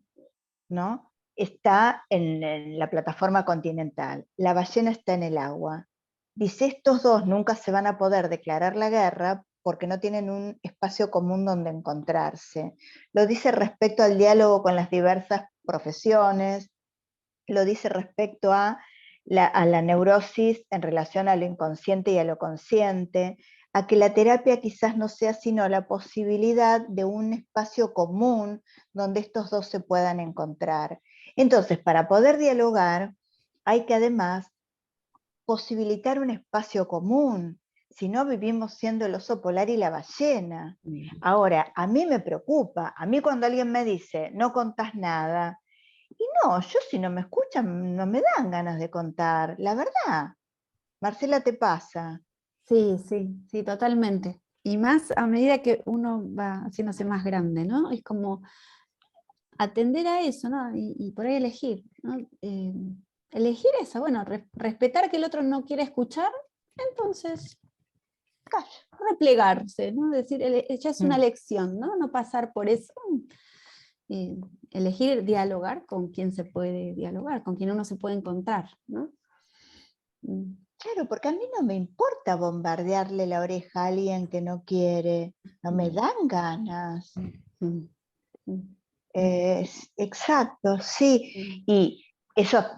¿no?, está en la plataforma continental, la ballena está en el agua. Dice, estos dos nunca se van a poder declarar la guerra porque no tienen un espacio común donde encontrarse. Lo dice respecto al diálogo con las diversas profesiones, lo dice respecto a la neurosis en relación a lo inconsciente y a lo consciente, a que la terapia quizás no sea sino la posibilidad de un espacio común donde estos dos se puedan encontrar. Entonces, para poder dialogar, hay que además posibilitar un espacio común, si no vivimos siendo el oso polar y la ballena. Ahora, a mí me preocupa, a mí cuando alguien me dice, no contás nada, y no, yo si no me escuchan, no me dan ganas de contar, la verdad. Marcela, ¿te pasa? Sí, sí, sí, totalmente. Y más a medida que uno va haciéndose más grande, ¿no? Es como atender a eso, ¿no? Y por ahí elegir, ¿no? Elegir eso, bueno, respetar que el otro no quiere escuchar, entonces replegarse, ¿no? Decir, ya es una elección, ¿no? No pasar por eso. Elegir dialogar con quien se puede dialogar, con quien uno se puede encontrar, ¿no? Claro, porque a mí no me importa bombardearle la oreja a alguien que no quiere, no me dan ganas. Exacto, sí. Y esas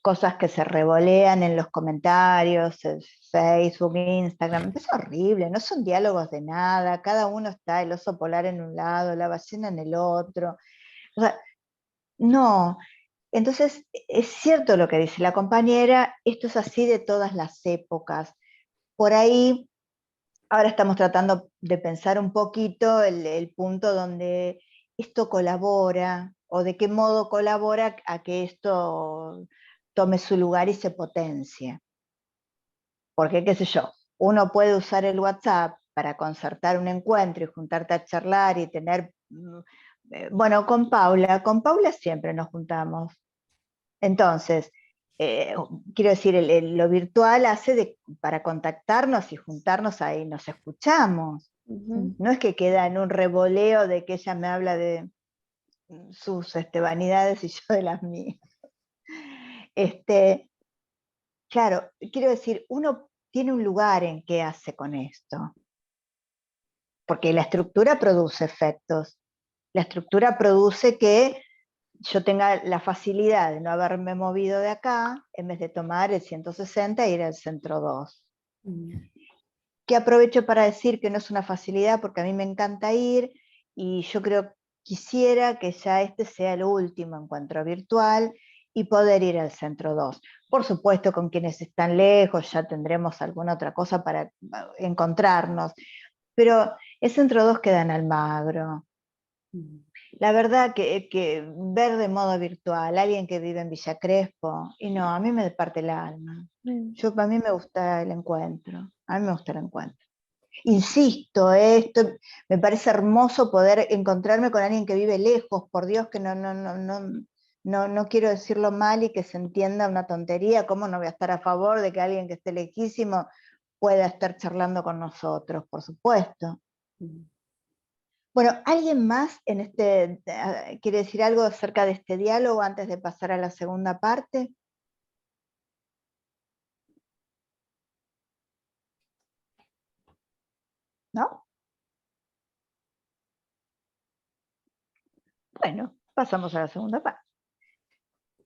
cosas que se revolean en los comentarios, en Facebook, Instagram, es horrible, no son diálogos de nada, cada uno está el oso polar en un lado, la ballena en el otro. O sea, no. Entonces, es cierto lo que dice la compañera, esto es así de todas las épocas. Por ahí, ahora estamos tratando de pensar un poquito el punto donde esto colabora, o de qué modo colabora a que esto tome su lugar y se potencie. Porque, qué sé yo, uno puede usar el WhatsApp para concertar un encuentro y juntarte a charlar y tener, bueno, con Paula siempre nos juntamos. Entonces, quiero decir, lo virtual hace para contactarnos y juntarnos ahí, nos escuchamos. No es que queda en un revoleo de que ella me habla de sus vanidades y yo de las mías. Claro, quiero decir, uno tiene un lugar en qué hace con esto. Porque la estructura produce efectos. La estructura produce que yo tenga la facilidad de no haberme movido de acá, en vez de tomar el 160 e ir al centro 2. Que aprovecho para decir que no es una facilidad porque a mí me encanta ir y yo quisiera que ya este sea el último encuentro virtual y poder ir al centro 2. Por supuesto, con quienes están lejos ya tendremos alguna otra cosa para encontrarnos, pero el centro 2 queda en Almagro. La verdad que ver de modo virtual a alguien que vive en Villa Crespo, y no, a mí me parte el alma. A mí me gusta el encuentro, a mí me gusta el encuentro. Insisto, esto me parece hermoso poder encontrarme con alguien que vive lejos, por Dios que no quiero decirlo mal y que se entienda una tontería, ¿cómo no voy a estar a favor de que alguien que esté lejísimo pueda estar charlando con nosotros? Por supuesto. Bueno, ¿alguien más quiere decir algo acerca de este diálogo antes de pasar a la segunda parte? ¿No? Bueno, pasamos a la segunda parte.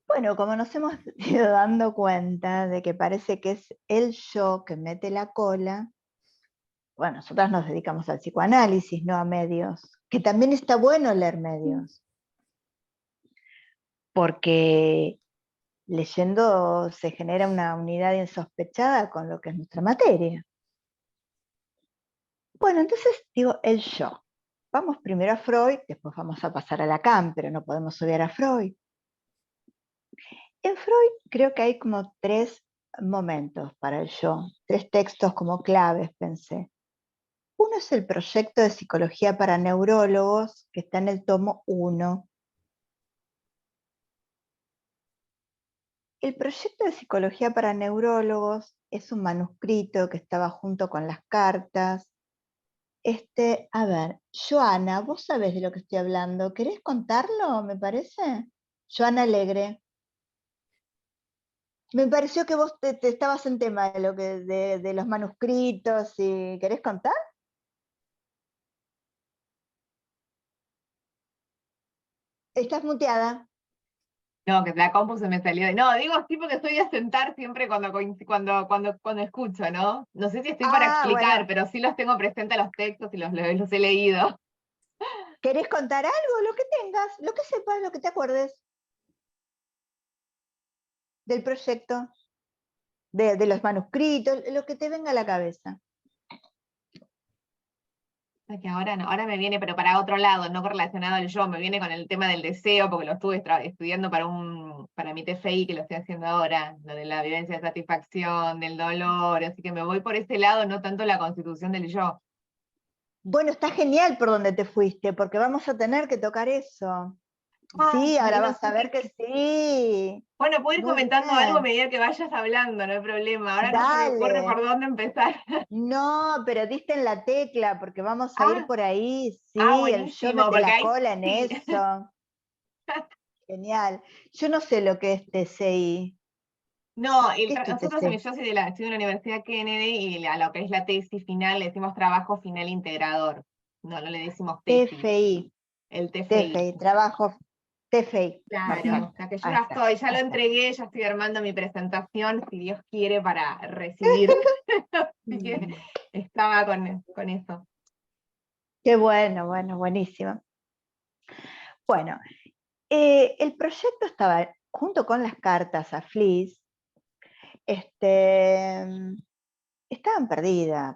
Bueno, como nos hemos ido dando cuenta de que parece que es el yo que mete la cola, bueno, nosotras nos dedicamos al psicoanálisis, no a medios, que también está bueno leer medios, porque leyendo se genera una unidad insospechada con lo que es nuestra materia. Bueno, entonces digo el yo. Vamos primero a Freud, después vamos a pasar a Lacan, pero no podemos obviar a Freud. En Freud creo que hay como 3 momentos para el yo, 3 textos como claves, pensé. Uno es el proyecto de psicología para neurólogos, que está en el tomo 1. El proyecto de psicología para neurólogos es un manuscrito que estaba junto con las cartas. A ver, Joana, vos sabés de lo que estoy hablando. ¿Querés contarlo, me parece? Joana Alegre. Me pareció que vos te estabas en tema de los manuscritos y ¿querés contar? Estás muteada. No, que la compu se me salió de. No, digo sí porque estoy a sentar siempre cuando escucho, ¿no? No sé si estoy para explicar, Bueno, pero sí los tengo presentes los textos y los he leído. ¿querés contar algo? Lo que tengas, lo que sepas, lo que te acuerdes del proyecto, de los manuscritos, lo que te venga a la cabeza. Es que ahora no, ahora me viene, pero para otro lado, no relacionado al yo, me viene con el tema del deseo, porque lo estuve estudiando para mi TFI, que lo estoy haciendo ahora, lo de la vivencia de satisfacción, del dolor, así que me voy por ese lado, no tanto la constitución del yo. Bueno, está genial por donde te fuiste, porque vamos a tener que tocar eso. Sí, ahora no vas a sé ver que sí. Bueno, puedo ir Muy comentando algo a bien. medida que vayas hablando, no hay problema. Ahora no se me ocurre Dale. por dónde empezar. No, pero diste en la tecla, porque vamos a ir por ahí. Ah, Sí, el yo buenísimo, mete porque la ahí cola en sí. eso. Genial. Yo no sé lo que es TCI. No, ¿Qué es tu nosotros TCI? yo soy estudio en la Universidad Kennedy y a lo que es la tesis final le decimos trabajo final integrador. No, no le decimos tesis, TFI. el TFI. TFI, trabajo TFI. Claro, o sea que yo Ahí ya está, estoy, ya ahí lo está. entregué, ya estoy armando mi presentación, si Dios quiere, para recibir. Así que estaba con eso. Qué bueno, buenísimo. Bueno, el proyecto estaba junto con las cartas a Fliss, estaban perdidas.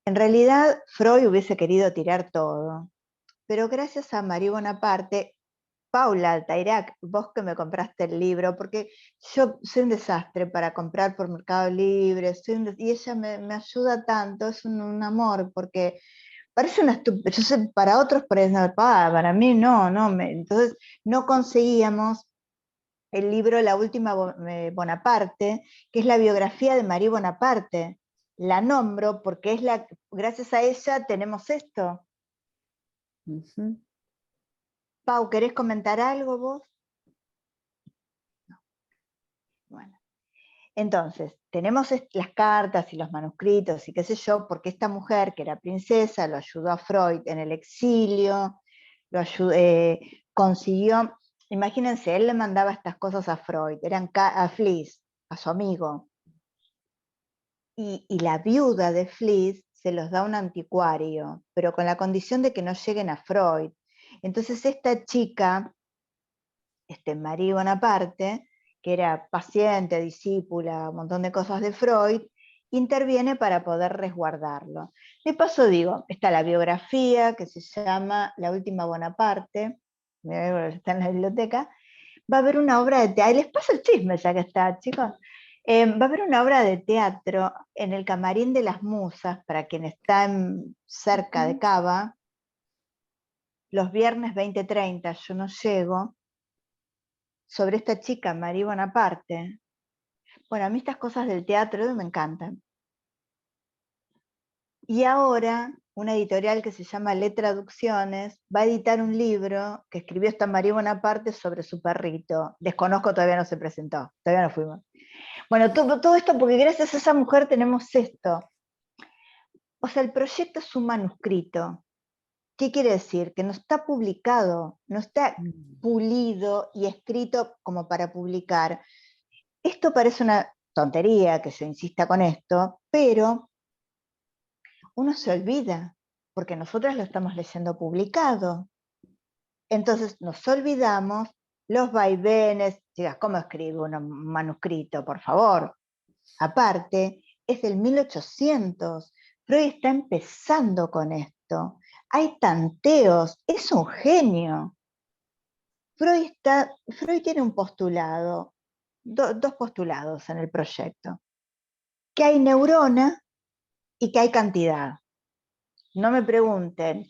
En realidad, Freud hubiese querido tirar todo, pero gracias a Marie Bonaparte, Paula Altairac, vos que me compraste el libro, porque yo soy un desastre para comprar por Mercado Libre, y ella me ayuda tanto, es un amor, porque parece una estupidez, yo sé, para otros parece una para mí no, entonces no conseguíamos el libro La última Bonaparte, que es la biografía de Marie Bonaparte. La nombro porque gracias a ella tenemos esto. Pau, ¿querés comentar algo vos? No. Bueno. Entonces, tenemos las cartas y los manuscritos y qué sé yo, porque esta mujer, que era princesa, lo ayudó a Freud en el exilio, consiguió, imagínense, él le mandaba estas cosas a Freud, a Fliess, a su amigo, y la viuda de Fliess se los da a un anticuario, pero con la condición de que no lleguen a Freud. Entonces esta chica, Marie Bonaparte, que era paciente, discípula, un montón de cosas de Freud, interviene para poder resguardarlo. De paso digo, está la biografía que se llama La última Bonaparte, está en la biblioteca, va a haber una obra de teatro, les paso el chisme ya que está, chicos, va a haber una obra de teatro en el Camarín de las Musas, para quien está cerca de Cava, los viernes 20:30, yo no llego, sobre esta chica, Marie Bonaparte. Bueno, a mí estas cosas del teatro me encantan. Y ahora, una editorial que se llama Le Traducciones va a editar un libro que escribió esta Marie Bonaparte sobre su perrito. Desconozco, todavía no se presentó, todavía no fuimos. Bueno, todo esto porque gracias a esa mujer tenemos esto. O sea, el proyecto es un manuscrito. ¿Qué quiere decir? Que no está publicado, no está pulido y escrito como para publicar. Esto parece una tontería que se insista con esto, pero uno se olvida, porque nosotras lo estamos leyendo publicado. Entonces nos olvidamos los vaivenes, digas, ¿cómo escribe un manuscrito? Por favor. Aparte, es del 1800. Freud está empezando con esto. Hay tanteos, es un genio. Freud tiene un postulado, dos postulados en el proyecto. Que hay neurona y que hay cantidad. No me pregunten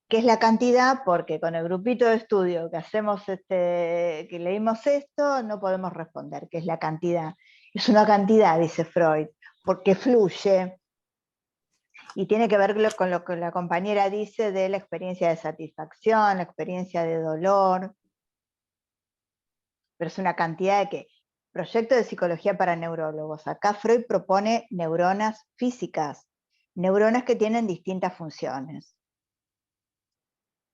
qué es la cantidad, porque con el grupito de estudio que hacemos, que leímos esto, no podemos responder qué es la cantidad. Es una cantidad, dice Freud, porque fluye, y tiene que ver con lo que la compañera dice de la experiencia de satisfacción, la experiencia de dolor, pero es una cantidad de que, proyecto de psicología para neurólogos, acá Freud propone neuronas físicas, neuronas que tienen distintas funciones.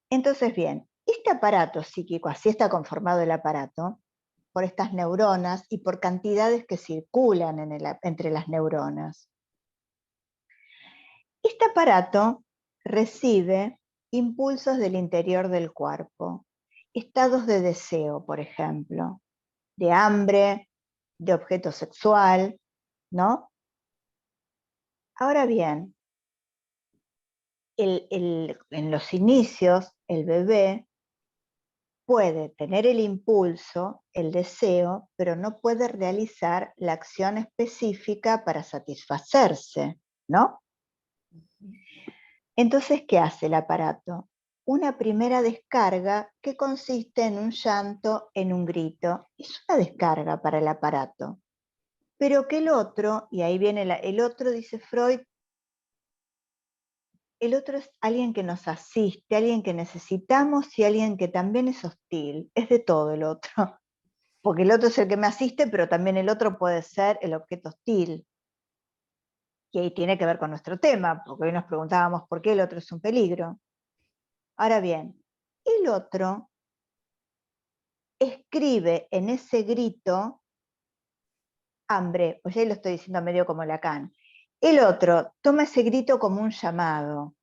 Entonces, bien, este aparato psíquico, así está conformado el aparato, por estas neuronas y por cantidades que circulan entre las neuronas. Este aparato recibe impulsos del interior del cuerpo, estados de deseo, por ejemplo, de hambre, de objeto sexual, ¿no? Ahora bien, en los inicios, el bebé puede tener el impulso, el deseo, pero no puede realizar la acción específica para satisfacerse, ¿no? Entonces, ¿qué hace el aparato? Una primera descarga que consiste en un llanto, en un grito. Es una descarga para el aparato. Pero que el otro, y ahí viene el otro, dice Freud, el otro es alguien que nos asiste, alguien que necesitamos y alguien que también es hostil. Es de todo el otro. Porque el otro es el que me asiste, pero también el otro puede ser el objeto hostil. Y ahí tiene que ver con nuestro tema, porque hoy nos preguntábamos por qué el otro es un peligro. Ahora bien, el otro escribe en ese grito hambre, pues ya lo estoy diciendo medio como Lacan. El otro toma ese grito como un llamado.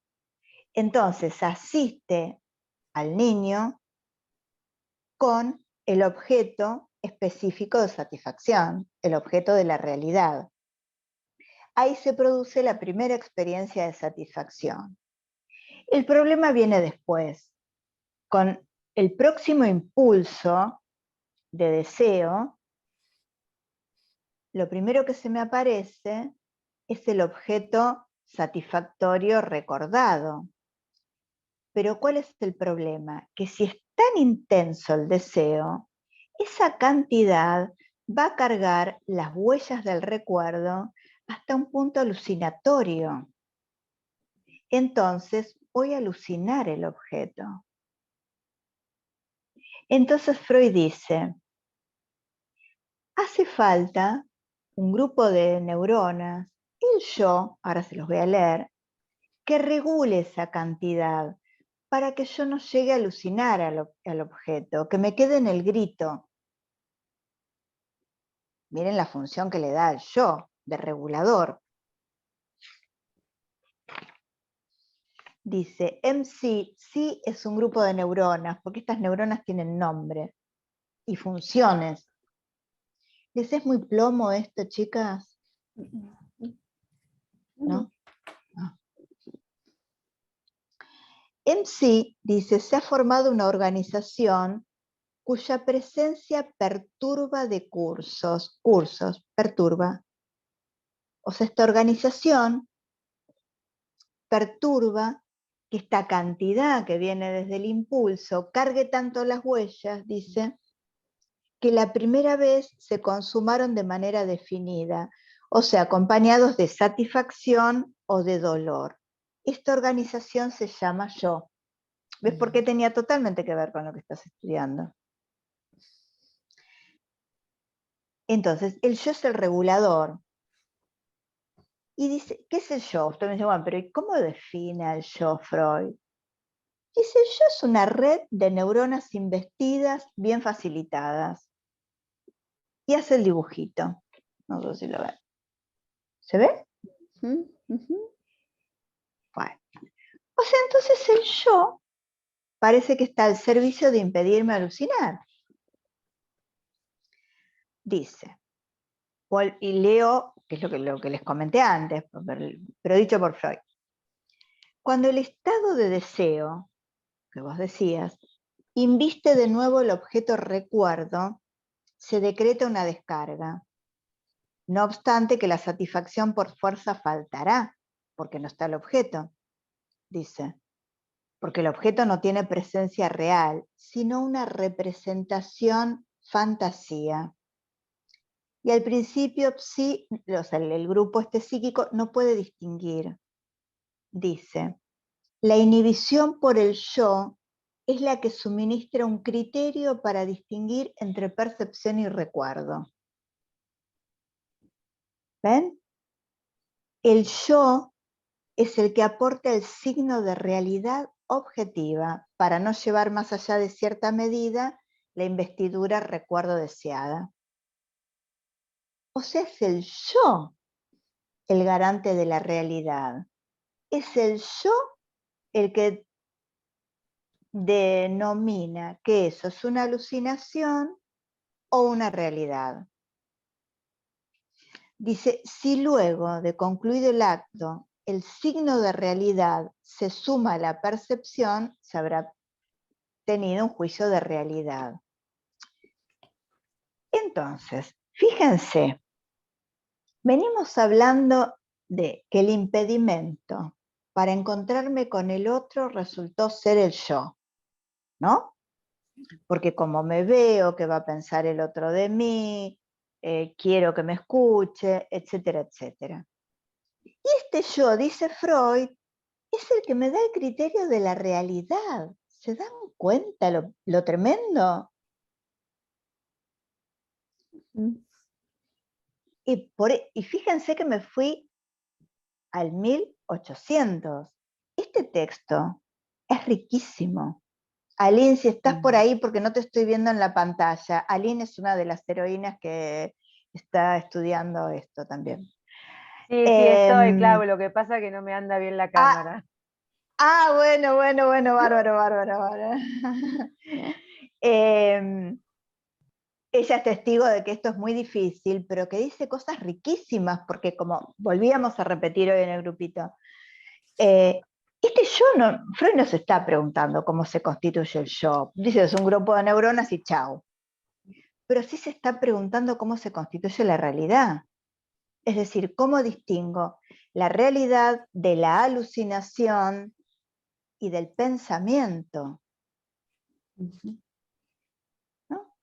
Entonces asiste al niño con el objeto específico de satisfacción, el objeto de la realidad. Ahí se produce la primera experiencia de satisfacción. El problema viene después, con el próximo impulso de deseo. Lo primero que se me aparece es el objeto satisfactorio recordado. Pero ¿cuál es el problema? Que si es tan intenso el deseo, esa cantidad va a cargar las huellas del recuerdo hasta un punto alucinatorio. Entonces voy a alucinar el objeto. Entonces Freud dice, hace falta un grupo de neuronas, el yo, ahora se los voy a leer, que regule esa cantidad para que yo no llegue a alucinar al objeto, que me quede en el grito. Miren la función que le da al yo, de regulador. Dice, MC, sí es un grupo de neuronas, porque estas neuronas tienen nombre y funciones. ¿Les es muy plomo esto, chicas? ¿No? No. MC, dice, se ha formado una organización cuya presencia perturba de cursos, perturba. O sea, esta organización perturba que esta cantidad que viene desde el impulso cargue tanto las huellas, dice, que la primera vez se consumaron de manera definida, o sea, acompañados de satisfacción o de dolor. Esta organización se llama yo. ¿Ves por qué tenía totalmente que ver con lo que estás estudiando? Entonces, el yo es el regulador. Y dice, ¿qué es el yo? Usted me dice, bueno, pero ¿y cómo define al yo Freud? Dice, el yo es una red de neuronas investidas, bien facilitadas. Y hace el dibujito. No sé si lo ven. ¿Se ve? Ujú, ujú. Bueno. O sea, entonces el yo parece que está al servicio de impedirme alucinar. Dice, y leo, que es lo que les comenté antes, pero dicho por Freud. Cuando el estado de deseo, que vos decías, inviste de nuevo el objeto recuerdo, se decreta una descarga. No obstante que la satisfacción por fuerza faltará, porque no está el objeto, dice. Porque el objeto no tiene presencia real, sino una representación fantasía. Y al principio sí, o sea, el grupo psíquico no puede distinguir. Dice, la inhibición por el yo es la que suministra un criterio para distinguir entre percepción y recuerdo. ¿Ven? El yo es el que aporta el signo de realidad objetiva para no llevar más allá de cierta medida la investidura recuerdo deseada. O sea, es el yo el garante de la realidad. Es el yo el que denomina que eso es una alucinación o una realidad. Dice, si luego de concluido el acto, el signo de realidad se suma a la percepción, se habrá tenido un juicio de realidad. Entonces, fíjense, venimos hablando de que el impedimento para encontrarme con el otro resultó ser el yo, ¿no? Porque como me veo, ¿qué va a pensar el otro de mí? Quiero que me escuche, etcétera, etcétera. Y este yo, dice Freud, es el que me da el criterio de la realidad. ¿Se dan cuenta lo tremendo? Y fíjense que me fui al 1800. Este texto es riquísimo. Aline, si estás por ahí, porque no te estoy viendo en la pantalla, Aline es una de las heroínas que está estudiando esto también. Sí, estoy, Clau, lo que pasa es que no me anda bien la cámara. Bueno, bárbaro. Ella es testigo de que esto es muy difícil, pero que dice cosas riquísimas, porque como volvíamos a repetir hoy en el grupito, Freud no se está preguntando cómo se constituye el yo. Dice, es un grupo de neuronas y chao. Pero sí se está preguntando cómo se constituye la realidad. Es decir, cómo distingo la realidad de la alucinación y del pensamiento. ¿No?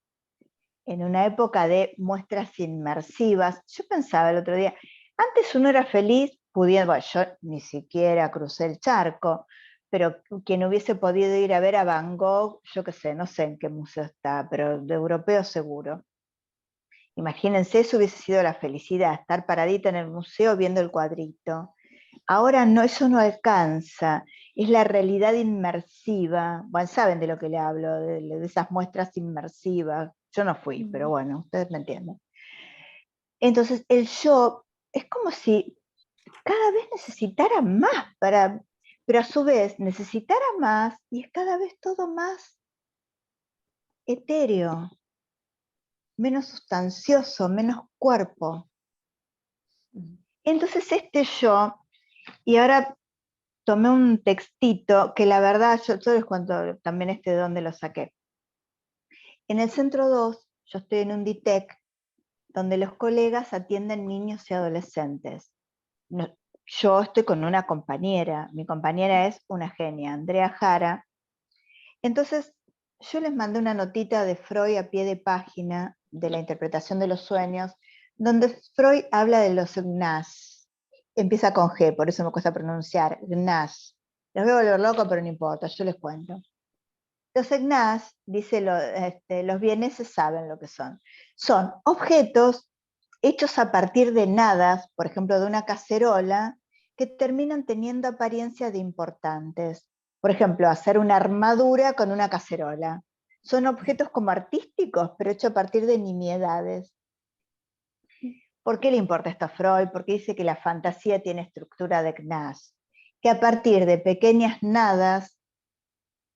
En una época de muestras inmersivas, yo pensaba el otro día, antes uno era feliz pudiendo, bueno, yo ni siquiera crucé el charco, pero quien hubiese podido ir a ver a Van Gogh, yo qué sé, no sé en qué museo está, pero de europeo seguro. Imagínense, eso hubiese sido la felicidad, estar paradita en el museo viendo el cuadrito. ahora no, eso no alcanza, es la realidad inmersiva. Bueno, saben de lo que le hablo, de esas muestras inmersivas. Yo no fui, pero bueno, ustedes me entienden. Entonces el yo es como si cada vez necesitara más pero a su vez necesitara más y es cada vez todo más etéreo, menos sustancioso, menos cuerpo. Entonces este yo, y ahora tomé un textito que la verdad, yo les cuento también de dónde lo saqué. En el centro 2, yo estoy en un DITEC, donde los colegas atienden niños y adolescentes. Yo estoy con una compañera, mi compañera es una genia, Andrea Jara. Entonces, yo les mandé una notita de Freud a pie de página de la interpretación de los sueños, donde Freud habla de los gnas. Empieza con G, por eso me cuesta pronunciar, gnas. Los voy a volver loco, pero no importa, yo les cuento. Los gnas, dice los vieneses saben lo que son. Son objetos hechos a partir de nada, por ejemplo, de una cacerola, que terminan teniendo apariencia de importantes. Por ejemplo, hacer una armadura con una cacerola. Son objetos como artísticos, pero hechos a partir de nimiedades. ¿Por qué le importa esto a Freud? Porque dice que la fantasía tiene estructura de gnas, que a partir de pequeñas nadas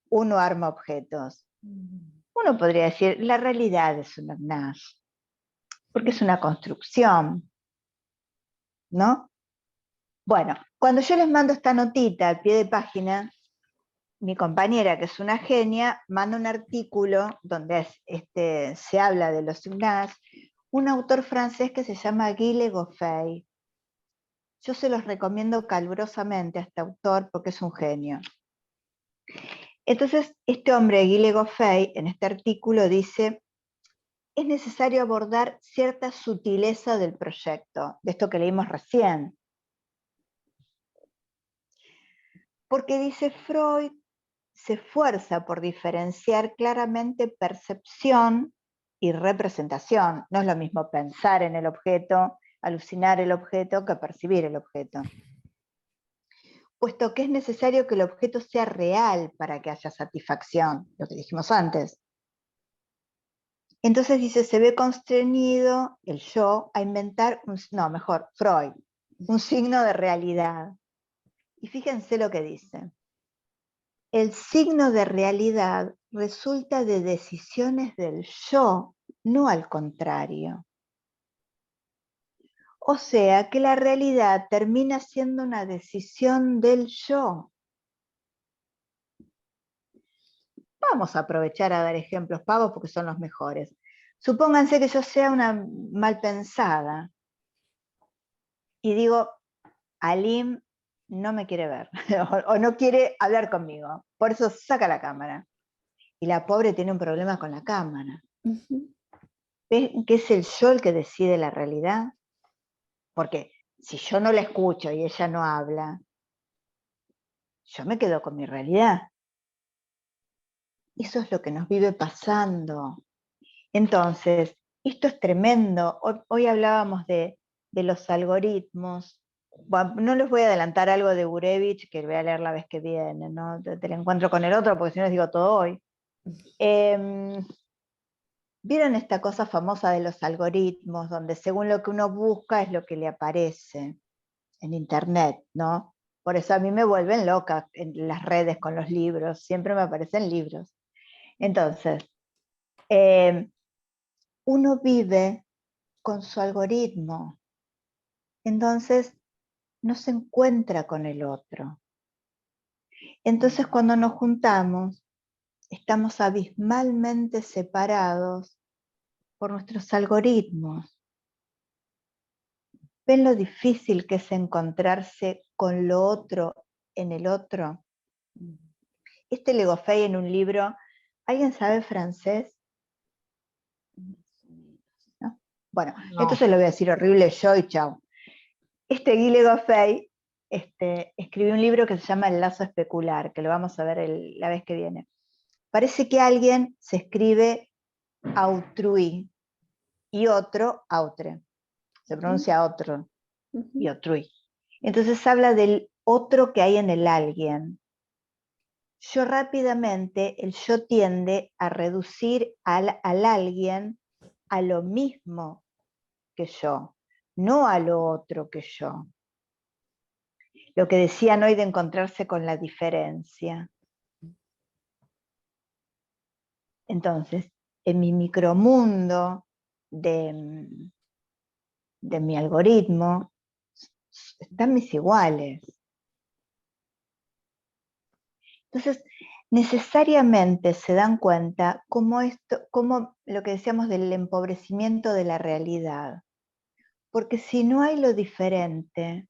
uno arma objetos. Uno podría decir, la realidad es una gnas, porque es una construcción, ¿no? Bueno, cuando yo les mando esta notita al pie de página, mi compañera, que es una genia, manda un artículo donde se habla de los gnas, un autor francés que se llama Guy Le Goffey. Yo se los recomiendo calurosamente a este autor porque es un genio. Entonces, este hombre, Guy Le Goffey, en este artículo dice, es necesario abordar cierta sutileza del proyecto, de esto que leímos recién. Porque dice Freud, se esfuerza por diferenciar claramente percepción y representación. No es lo mismo pensar en el objeto, alucinar el objeto, que percibir el objeto. Puesto que es necesario que el objeto sea real para que haya satisfacción, lo que dijimos antes. Entonces dice, se ve constreñido el yo a inventar, Freud, un signo de realidad. Y fíjense lo que dice. El signo de realidad resulta de decisiones del yo, no al contrario. O sea que la realidad termina siendo una decisión del yo. Vamos a aprovechar a dar ejemplos pavos porque son los mejores. Supónganse que yo sea una mal pensada y digo, Alim no me quiere ver o no quiere hablar conmigo, por eso saca la cámara. Y la pobre tiene un problema con la cámara. ¿Ven que es el yo el que decide la realidad? Porque si yo no la escucho y ella no habla, yo me quedo con mi realidad. Eso es lo que nos vive pasando. Entonces, esto es tremendo. Hoy hablábamos de los algoritmos. Bueno, no les voy a adelantar algo de Gurevich, que voy a leer la vez que viene, ¿no? Te lo encuentro con el otro, porque si no les digo todo hoy. ¿Vieron esta cosa famosa de los algoritmos, donde según lo que uno busca es lo que le aparece en internet, ¿no? Por eso a mí me vuelven loca en las redes con los libros, siempre me aparecen libros. Entonces, uno vive con su algoritmo, entonces no se encuentra con el otro. Entonces cuando nos juntamos, estamos abismalmente separados por nuestros algoritmos. ¿Ven lo difícil que es encontrarse con lo otro en el otro? Le Goffey en un libro, ¿alguien sabe francés? ¿No? Bueno, No. entonces lo voy a decir horrible yo y chao. Guy Le Goffey escribió un libro que se llama El lazo especular, que lo vamos a ver la vez que viene. Parece que alguien se escribe autrui y otro autre. Se pronuncia otro y autrui. Entonces habla del otro que hay en el alguien. Yo rápidamente, el yo tiende a reducir al alguien a lo mismo que yo, no a lo otro que yo. Lo que decían hoy de encontrarse con la diferencia. Entonces, en mi micromundo de mi algoritmo, están mis iguales. Entonces, necesariamente se dan cuenta cómo lo que decíamos del empobrecimiento de la realidad. Porque si no hay lo diferente,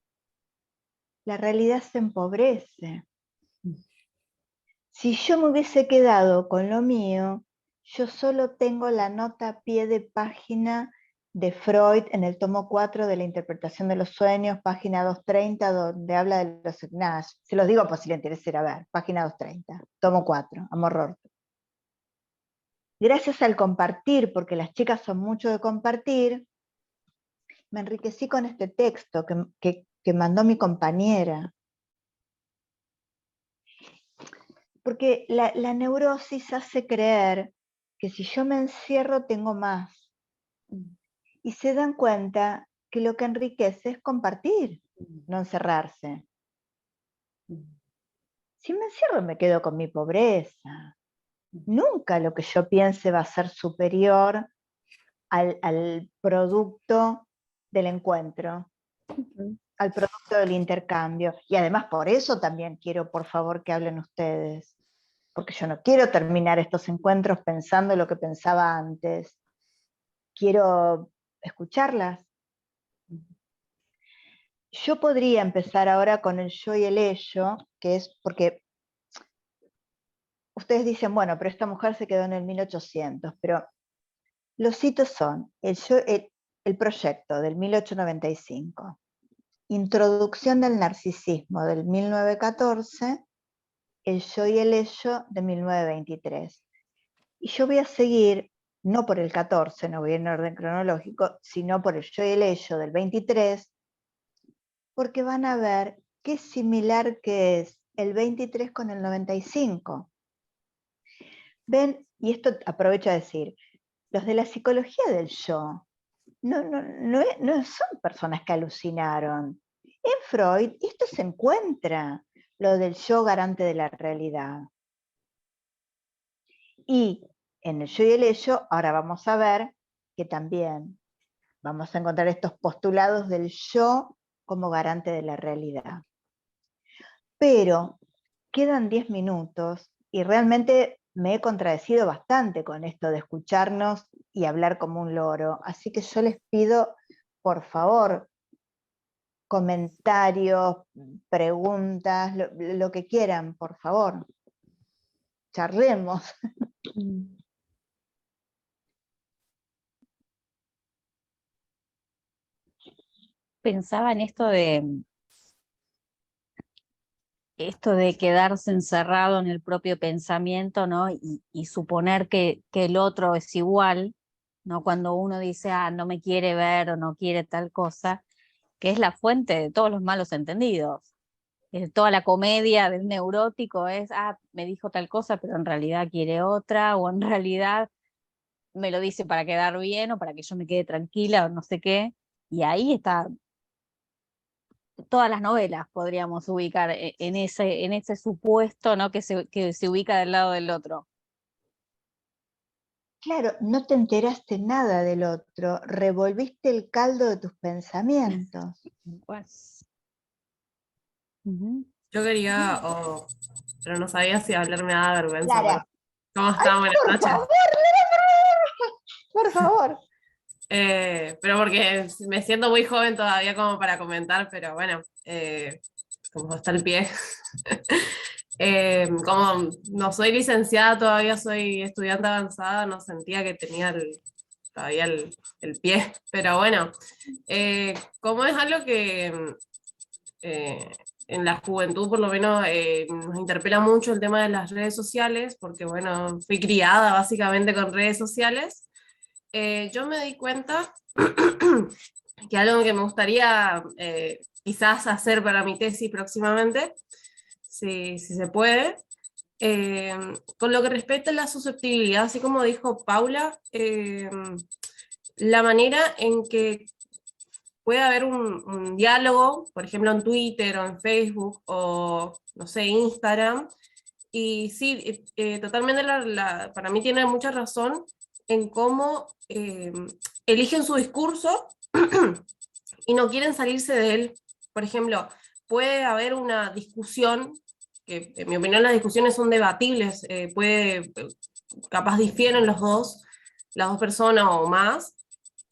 la realidad se empobrece. Si yo me hubiese quedado con lo mío, yo solo tengo la nota a pie de página de Freud en el tomo 4 de la interpretación de los sueños, página 230, donde habla de los Nash. Se los digo por si le interesa ir a ver, página 230, tomo 4, Amor Rorto. Gracias al compartir, porque las chicas son mucho de compartir, me enriquecí con este texto que mandó mi compañera. Porque la neurosis hace creer que si yo me encierro tengo más. Y se dan cuenta que lo que enriquece es compartir, no encerrarse. Si me encierro me quedo con mi pobreza. Nunca lo que yo piense va a ser superior al producto del encuentro, al producto del intercambio. Y además por eso también quiero, por favor, que hablen ustedes. Porque yo no quiero terminar estos encuentros pensando lo que pensaba antes. Quiero escucharlas. Yo podría empezar ahora con el yo y el ello, que es porque ustedes dicen, bueno, pero esta mujer se quedó en el 1800, pero los hitos son el proyecto del 1895, Introducción del narcisismo del 1914, el yo y el ello de 1923. Y yo voy a seguir, no por el 14, no voy en orden cronológico, sino por el yo y el ello del 23, porque van a ver qué similar que es el 23 con el 95. Ven, y esto aprovecho a decir, los de la psicología del yo no son personas que alucinaron. En Freud esto se encuentra, lo del yo garante de la realidad. Y en el yo y el ello, ahora vamos a ver que también vamos a encontrar estos postulados del yo como garante de la realidad. Pero quedan 10 minutos y realmente me he contradecido bastante con esto de escucharnos y hablar como un loro. Así que yo les pido, por favor, comentarios, preguntas, lo que quieran, por favor. Charlemos. Pensaba en esto de quedarse encerrado en el propio pensamiento, ¿no? Y suponer que el otro es igual, ¿no? Cuando uno dice, no me quiere ver o no quiere tal cosa, que es la fuente de todos los malos entendidos. Toda la comedia del neurótico es, me dijo tal cosa, pero en realidad quiere otra, o en realidad me lo dice para quedar bien o para que yo me quede tranquila o no sé qué. Y ahí está todas las novelas, podríamos ubicar en ese supuesto, ¿no? que se ubica del lado del otro. Claro, no te enteraste nada del otro, revolviste el caldo de tus pensamientos. Pues. Yo quería, pero no sabía si hablar me daba vergüenza. Clara. ¿Cómo están? Buenas noches. Por favor. Pero porque me siento muy joven todavía como para comentar, pero bueno, como está el pie. Como no soy licenciada todavía, soy estudiante avanzada, no sentía que tenía todavía el pie, pero bueno, como es algo que en la juventud por lo menos nos interpela mucho el tema de las redes sociales, porque bueno, fui criada básicamente con redes sociales. Yo me di cuenta que algo que me gustaría quizás hacer para mi tesis próximamente, si se puede. Con lo que respecta a la susceptibilidad, así como dijo Paula, la manera en que puede haber un diálogo, por ejemplo en Twitter o en Facebook o, no sé, Instagram, y sí, totalmente para mí tiene mucha razón en cómo eligen su discurso y no quieren salirse de él. Por ejemplo, puede haber una discusión, que en mi opinión las discusiones son debatibles, capaz difieren las dos personas o más,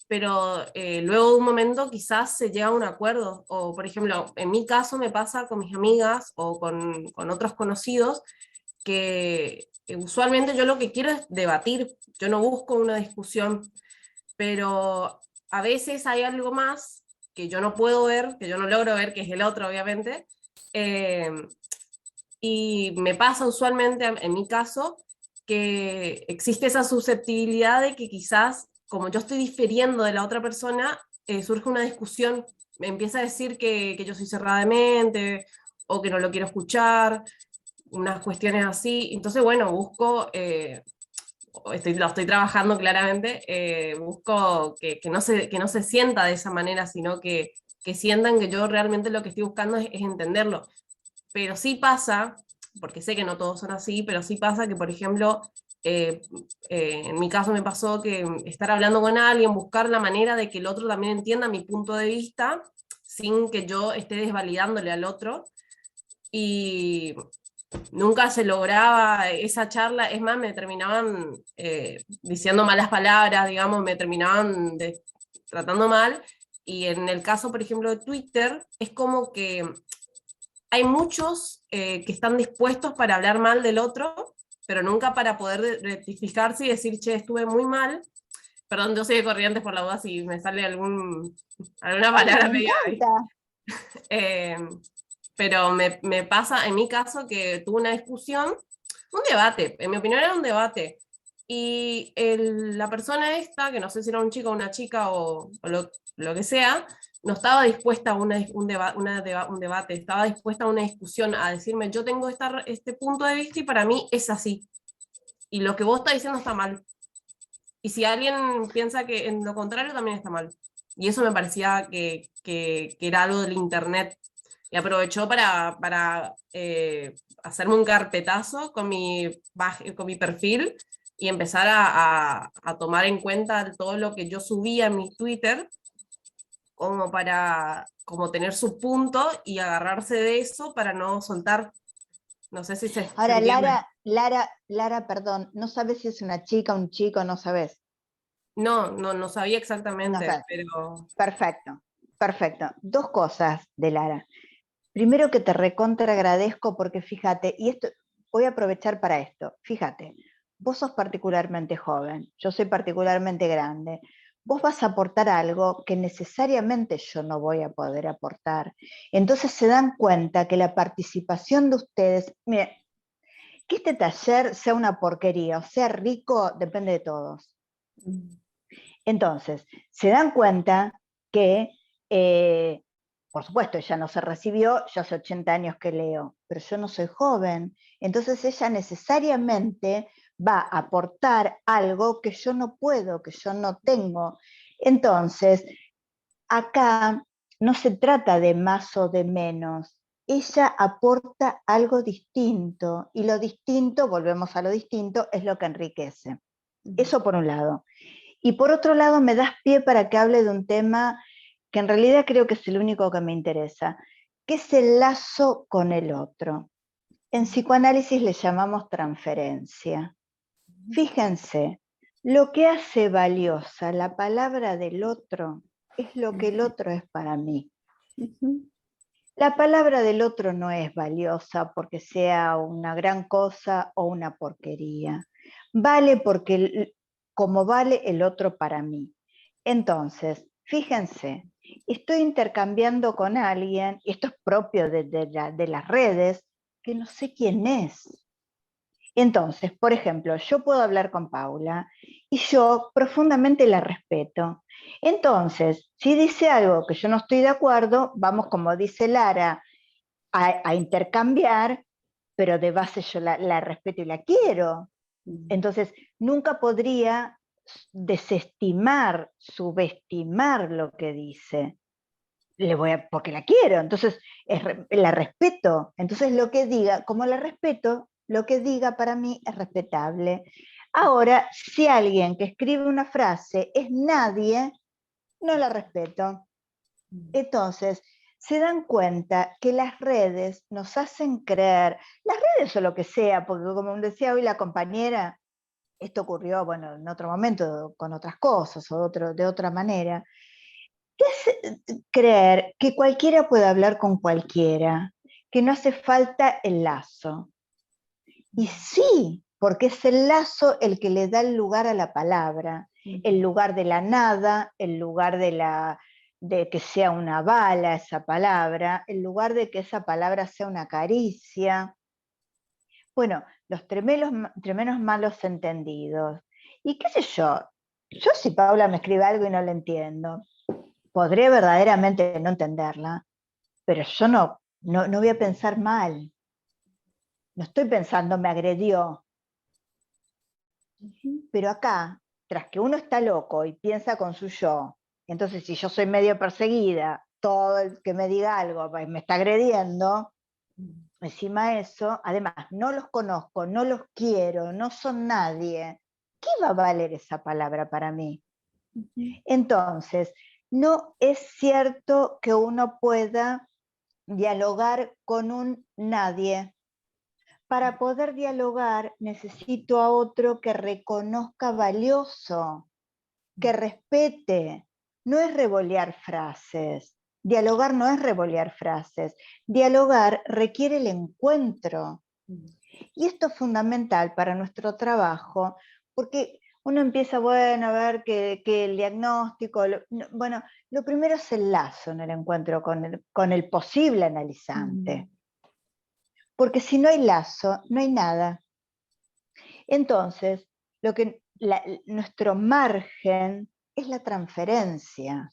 pero luego de un momento quizás se llega a un acuerdo, o por ejemplo, en mi caso me pasa con mis amigas o con otros conocidos, que usualmente yo lo que quiero es debatir, yo no busco una discusión, pero a veces hay algo más que yo no puedo ver, que yo no logro ver, que es el otro, obviamente, eh, y me pasa usualmente, en mi caso, que existe esa susceptibilidad de que quizás, como yo estoy difiriendo de la otra persona, surge una discusión, me empieza a decir que yo soy cerrada de mente, o que no lo quiero escuchar, unas cuestiones así. Entonces, bueno, busco, lo estoy trabajando claramente, busco que no se sienta de esa manera, sino que sientan que yo realmente lo que estoy buscando es entenderlo. Pero sí pasa, porque sé que no todos son así, pero sí pasa que, por ejemplo, en mi caso me pasó que estar hablando con alguien, buscar la manera de que el otro también entienda mi punto de vista, sin que yo esté desvalidándole al otro, y nunca se lograba esa charla, es más, me terminaban diciendo malas palabras, digamos, me terminaban tratando mal, y en el caso, por ejemplo, de Twitter, es como que hay muchos que están dispuestos para hablar mal del otro, pero nunca para poder rectificarse y decir, che, estuve muy mal. Perdón, yo soy de Corrientes por la duda si me sale alguna palabra Me media ahí. encanta. Eh, pero me pasa, en mi caso, que tuve una discusión, un debate, en mi opinión era un debate, y la persona esta, que no sé si era un chico o una chica o lo que sea, no estaba dispuesta a un debate, estaba dispuesta a una discusión, a decirme, yo tengo este punto de vista y para mí es así, y lo que vos estás diciendo está mal. Y si alguien piensa que en lo contrario también está mal. Y eso me parecía que era algo del internet. Y aprovechó para hacerme un carpetazo con mi perfil y empezar a tomar en cuenta todo lo que yo subía en mi Twitter como para como tener su punto y agarrarse de eso para no soltar. No sé si se Ahora, entiende. Lara, perdón, no sabes si es una chica, un chico, no sabes. No sabía No exactamente, sabes. pero Perfecto, perfecto. Dos cosas de Lara. Primero que te recontra agradezco porque fíjate, y esto voy a aprovechar para esto, fíjate, vos sos particularmente joven, yo soy particularmente grande, vos vas a aportar algo que necesariamente yo no voy a poder aportar. Entonces se dan cuenta que la participación de ustedes, mire, que este taller sea una porquería o sea rico, depende de todos. Entonces, se dan cuenta que, por supuesto, ella no se recibió, yo hace 80 años que leo, pero yo no soy joven. Entonces ella necesariamente va a aportar algo que yo no puedo, que yo no tengo. Entonces, acá no se trata de más o de menos. Ella aporta algo distinto y lo distinto, volvemos a lo distinto, es lo que enriquece. Eso por un lado. Y por otro lado, me das pie para que hable de un tema que en realidad creo que es el único que me interesa, que es el lazo con el otro. En psicoanálisis le llamamos transferencia. Fíjense, lo que hace valiosa la palabra del otro es lo que el otro es para mí. La palabra del otro no es valiosa porque sea una gran cosa o una porquería. Vale porque como vale el otro para mí. Entonces, fíjense, estoy intercambiando con alguien, y esto es propio de las redes, que no sé quién es. Entonces, por ejemplo, yo puedo hablar con Paula y yo profundamente la respeto. Entonces, si dice algo que yo no estoy de acuerdo, vamos, como dice Lara, a intercambiar, pero de base yo la respeto y la quiero. Entonces, nunca podría desestimar, subestimar lo que dice. Porque la quiero, entonces la respeto. Entonces lo que diga, como la respeto, lo que diga para mí es respetable. Ahora, si alguien que escribe una frase es nadie, no la respeto. Entonces, se dan cuenta que las redes nos hacen creer, las redes o lo que sea, porque como decía hoy la compañera, esto ocurrió, bueno, en otro momento con otras cosas o de otra manera, es creer que cualquiera puede hablar con cualquiera, que no hace falta el lazo. Y sí, porque es el lazo el que le da el lugar a la palabra, el lugar de la nada, el lugar de que sea una bala esa palabra, el lugar de que esa palabra sea una caricia. Bueno, los tremendos malos entendidos. Y qué sé yo si Paula me escribe algo y no lo entiendo, podré verdaderamente no entenderla, pero yo no voy a pensar mal. No estoy pensando me agredió. Pero acá, tras que uno está loco y piensa con su yo, entonces si yo soy medio perseguida, todo el que me diga algo me está agrediendo, encima de eso, además no los conozco, no los quiero, no son nadie, ¿qué va a valer esa palabra para mí? Entonces, no es cierto que uno pueda dialogar con un nadie. Para poder dialogar necesito a otro que reconozca valioso, que respete. No es revolear frases. Dialogar no es revolear frases. Dialogar requiere el encuentro. Y esto es fundamental para nuestro trabajo, porque uno empieza, bueno, a ver que el diagnóstico, bueno, lo primero es el lazo en el encuentro con el posible analizante. Porque si no hay lazo, no hay nada. Entonces, nuestro margen es la transferencia.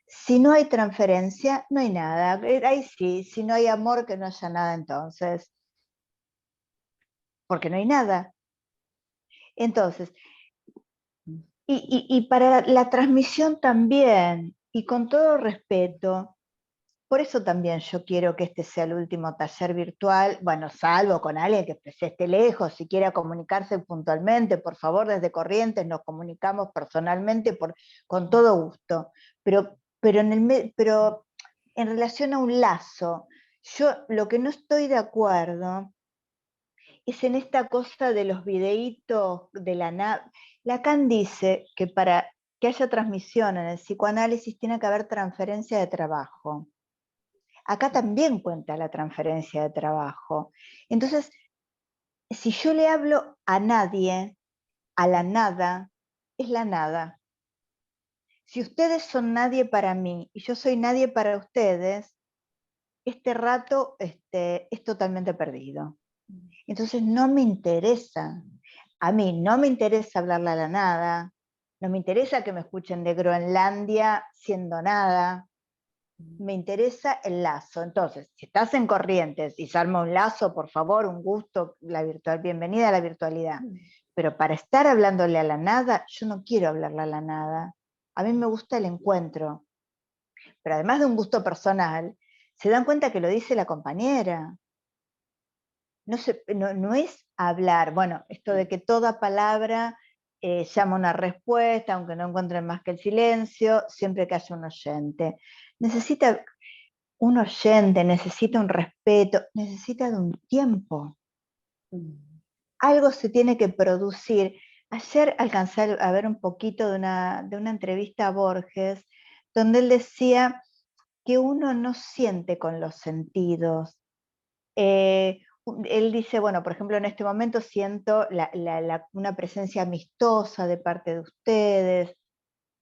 Si no hay transferencia, no hay nada. Ahí sí, si no hay amor, que no haya nada entonces. Porque no hay nada. Entonces, y para la transmisión también, y con todo respeto, por eso también yo quiero que este sea el último taller virtual, bueno, salvo con alguien que esté lejos, si quiera comunicarse puntualmente, por favor, desde Corrientes nos comunicamos personalmente con todo gusto, pero en relación a un lazo, yo lo que no estoy de acuerdo es en esta cosa de los videitos de la nave. Lacan dice que para que haya transmisión en el psicoanálisis tiene que haber transferencia de trabajo. Acá también cuenta la transferencia de trabajo. Entonces, si yo le hablo a nadie, a la nada, es la nada. Si ustedes son nadie para mí y yo soy nadie para ustedes, este rato es totalmente perdido. Entonces no me interesa. A mí no me interesa hablarle a la nada, no me interesa que me escuchen de Groenlandia siendo nada, me interesa el lazo. Entonces, si estás en Corrientes y se arma un lazo, por favor, un gusto, bienvenida a la virtualidad. Pero para estar hablándole a la nada, yo no quiero hablarle a la nada. A mí me gusta el encuentro. Pero además de un gusto personal, se dan cuenta que lo dice la compañera. No es hablar, bueno, esto de que toda palabra llama una respuesta, aunque no encuentren más que el silencio, siempre que haya un oyente. Necesita un oyente, necesita un respeto, necesita de un tiempo. Algo se tiene que producir. Ayer alcancé a ver un poquito de una entrevista a Borges, donde él decía que uno no siente con los sentidos. Él dice, bueno, por ejemplo, en este momento siento una presencia amistosa de parte de ustedes,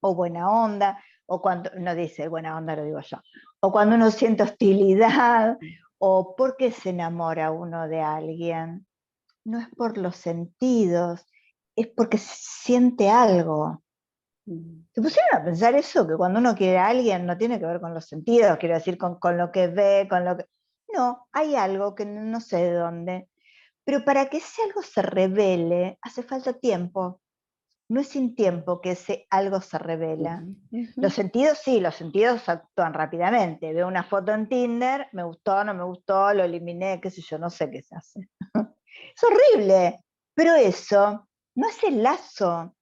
o buena onda, o cuando, no dice buena onda, lo digo yo, o cuando uno siente hostilidad, o por qué se enamora uno de alguien. no es por los sentidos, es porque siente algo. ¿Se pusieron a pensar eso? Que cuando uno quiere a alguien no tiene que ver con los sentidos, quiero decir, con lo que ve, con lo que... No, hay algo que no sé de dónde. Pero para que ese algo se revele, hace falta tiempo. No es sin tiempo que ese algo se revela. Los sentidos sí, los sentidos actúan rápidamente. Veo una foto en Tinder, me gustó, no me gustó, lo eliminé, qué sé yo, no sé qué se hace. Es horrible, pero eso no hace lazo.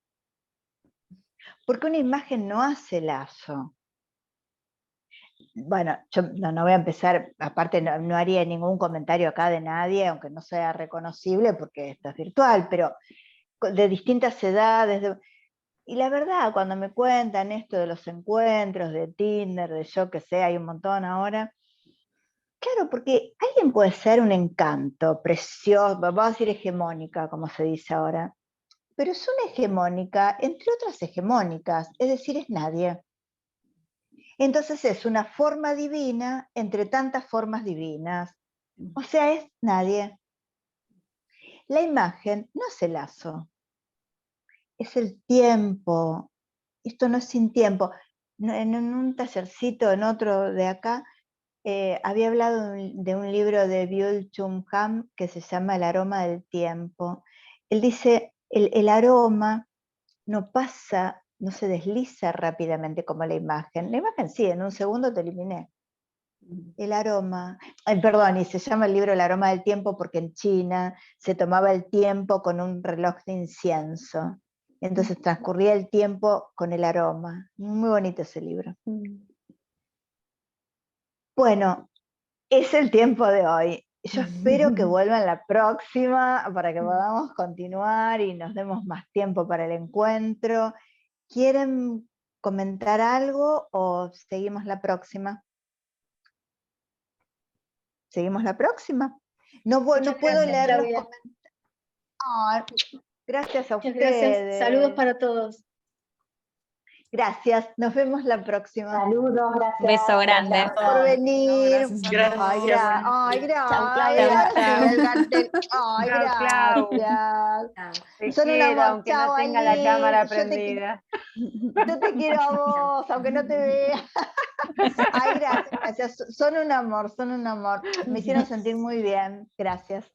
Porque una imagen no hace lazo. Bueno, yo no voy a empezar, aparte no haría ningún comentario acá de nadie, aunque no sea reconocible porque esto es virtual, pero de distintas edades. Y la verdad, cuando me cuentan esto de los encuentros, de Tinder, de yo que sé, hay un montón ahora, claro, porque alguien puede ser un encanto, precioso, vamos a decir hegemónica, como se dice ahora, pero es una hegemónica entre otras hegemónicas, es decir, es nadie. Entonces es una forma divina entre tantas formas divinas. O sea, es nadie. La imagen no es el lazo, es el tiempo. Esto no es sin tiempo. En un tallercito, en otro de acá, había hablado de un libro de Byul-Chul Han que se llama El aroma del tiempo. Él dice, el aroma no pasa, no se desliza rápidamente como la imagen. La imagen sí, en un segundo te eliminé. El aroma, perdón, y se llama el libro El aroma del tiempo porque en China se tomaba el tiempo con un reloj de incienso. Entonces transcurría el tiempo con el aroma. Muy bonito ese libro. Bueno, es el tiempo de hoy. Yo espero que vuelvan la próxima para que podamos continuar y nos demos más tiempo para el encuentro. ¿Quieren comentar algo o seguimos la próxima? ¿Seguimos la próxima? No puedo gracias, leer los Claudia. comentarios. Gracias a Muchas ustedes. gracias. Saludos para todos. Gracias, nos vemos la próxima. Saludos, gracias. Un beso grande. Gracias por venir. Gracias. Ay, Chau, gracias. Claudia. Ay, el cartel. Ay, Chao, Clau. gracias. Te Son un quiero, amor. aunque Chao, no tenga Ani. la cámara Yo te prendida. Yo te quiero a vos, aunque no te vea. Ay, gracias. Son un amor, son un amor. Me hicieron sentir muy bien. Gracias.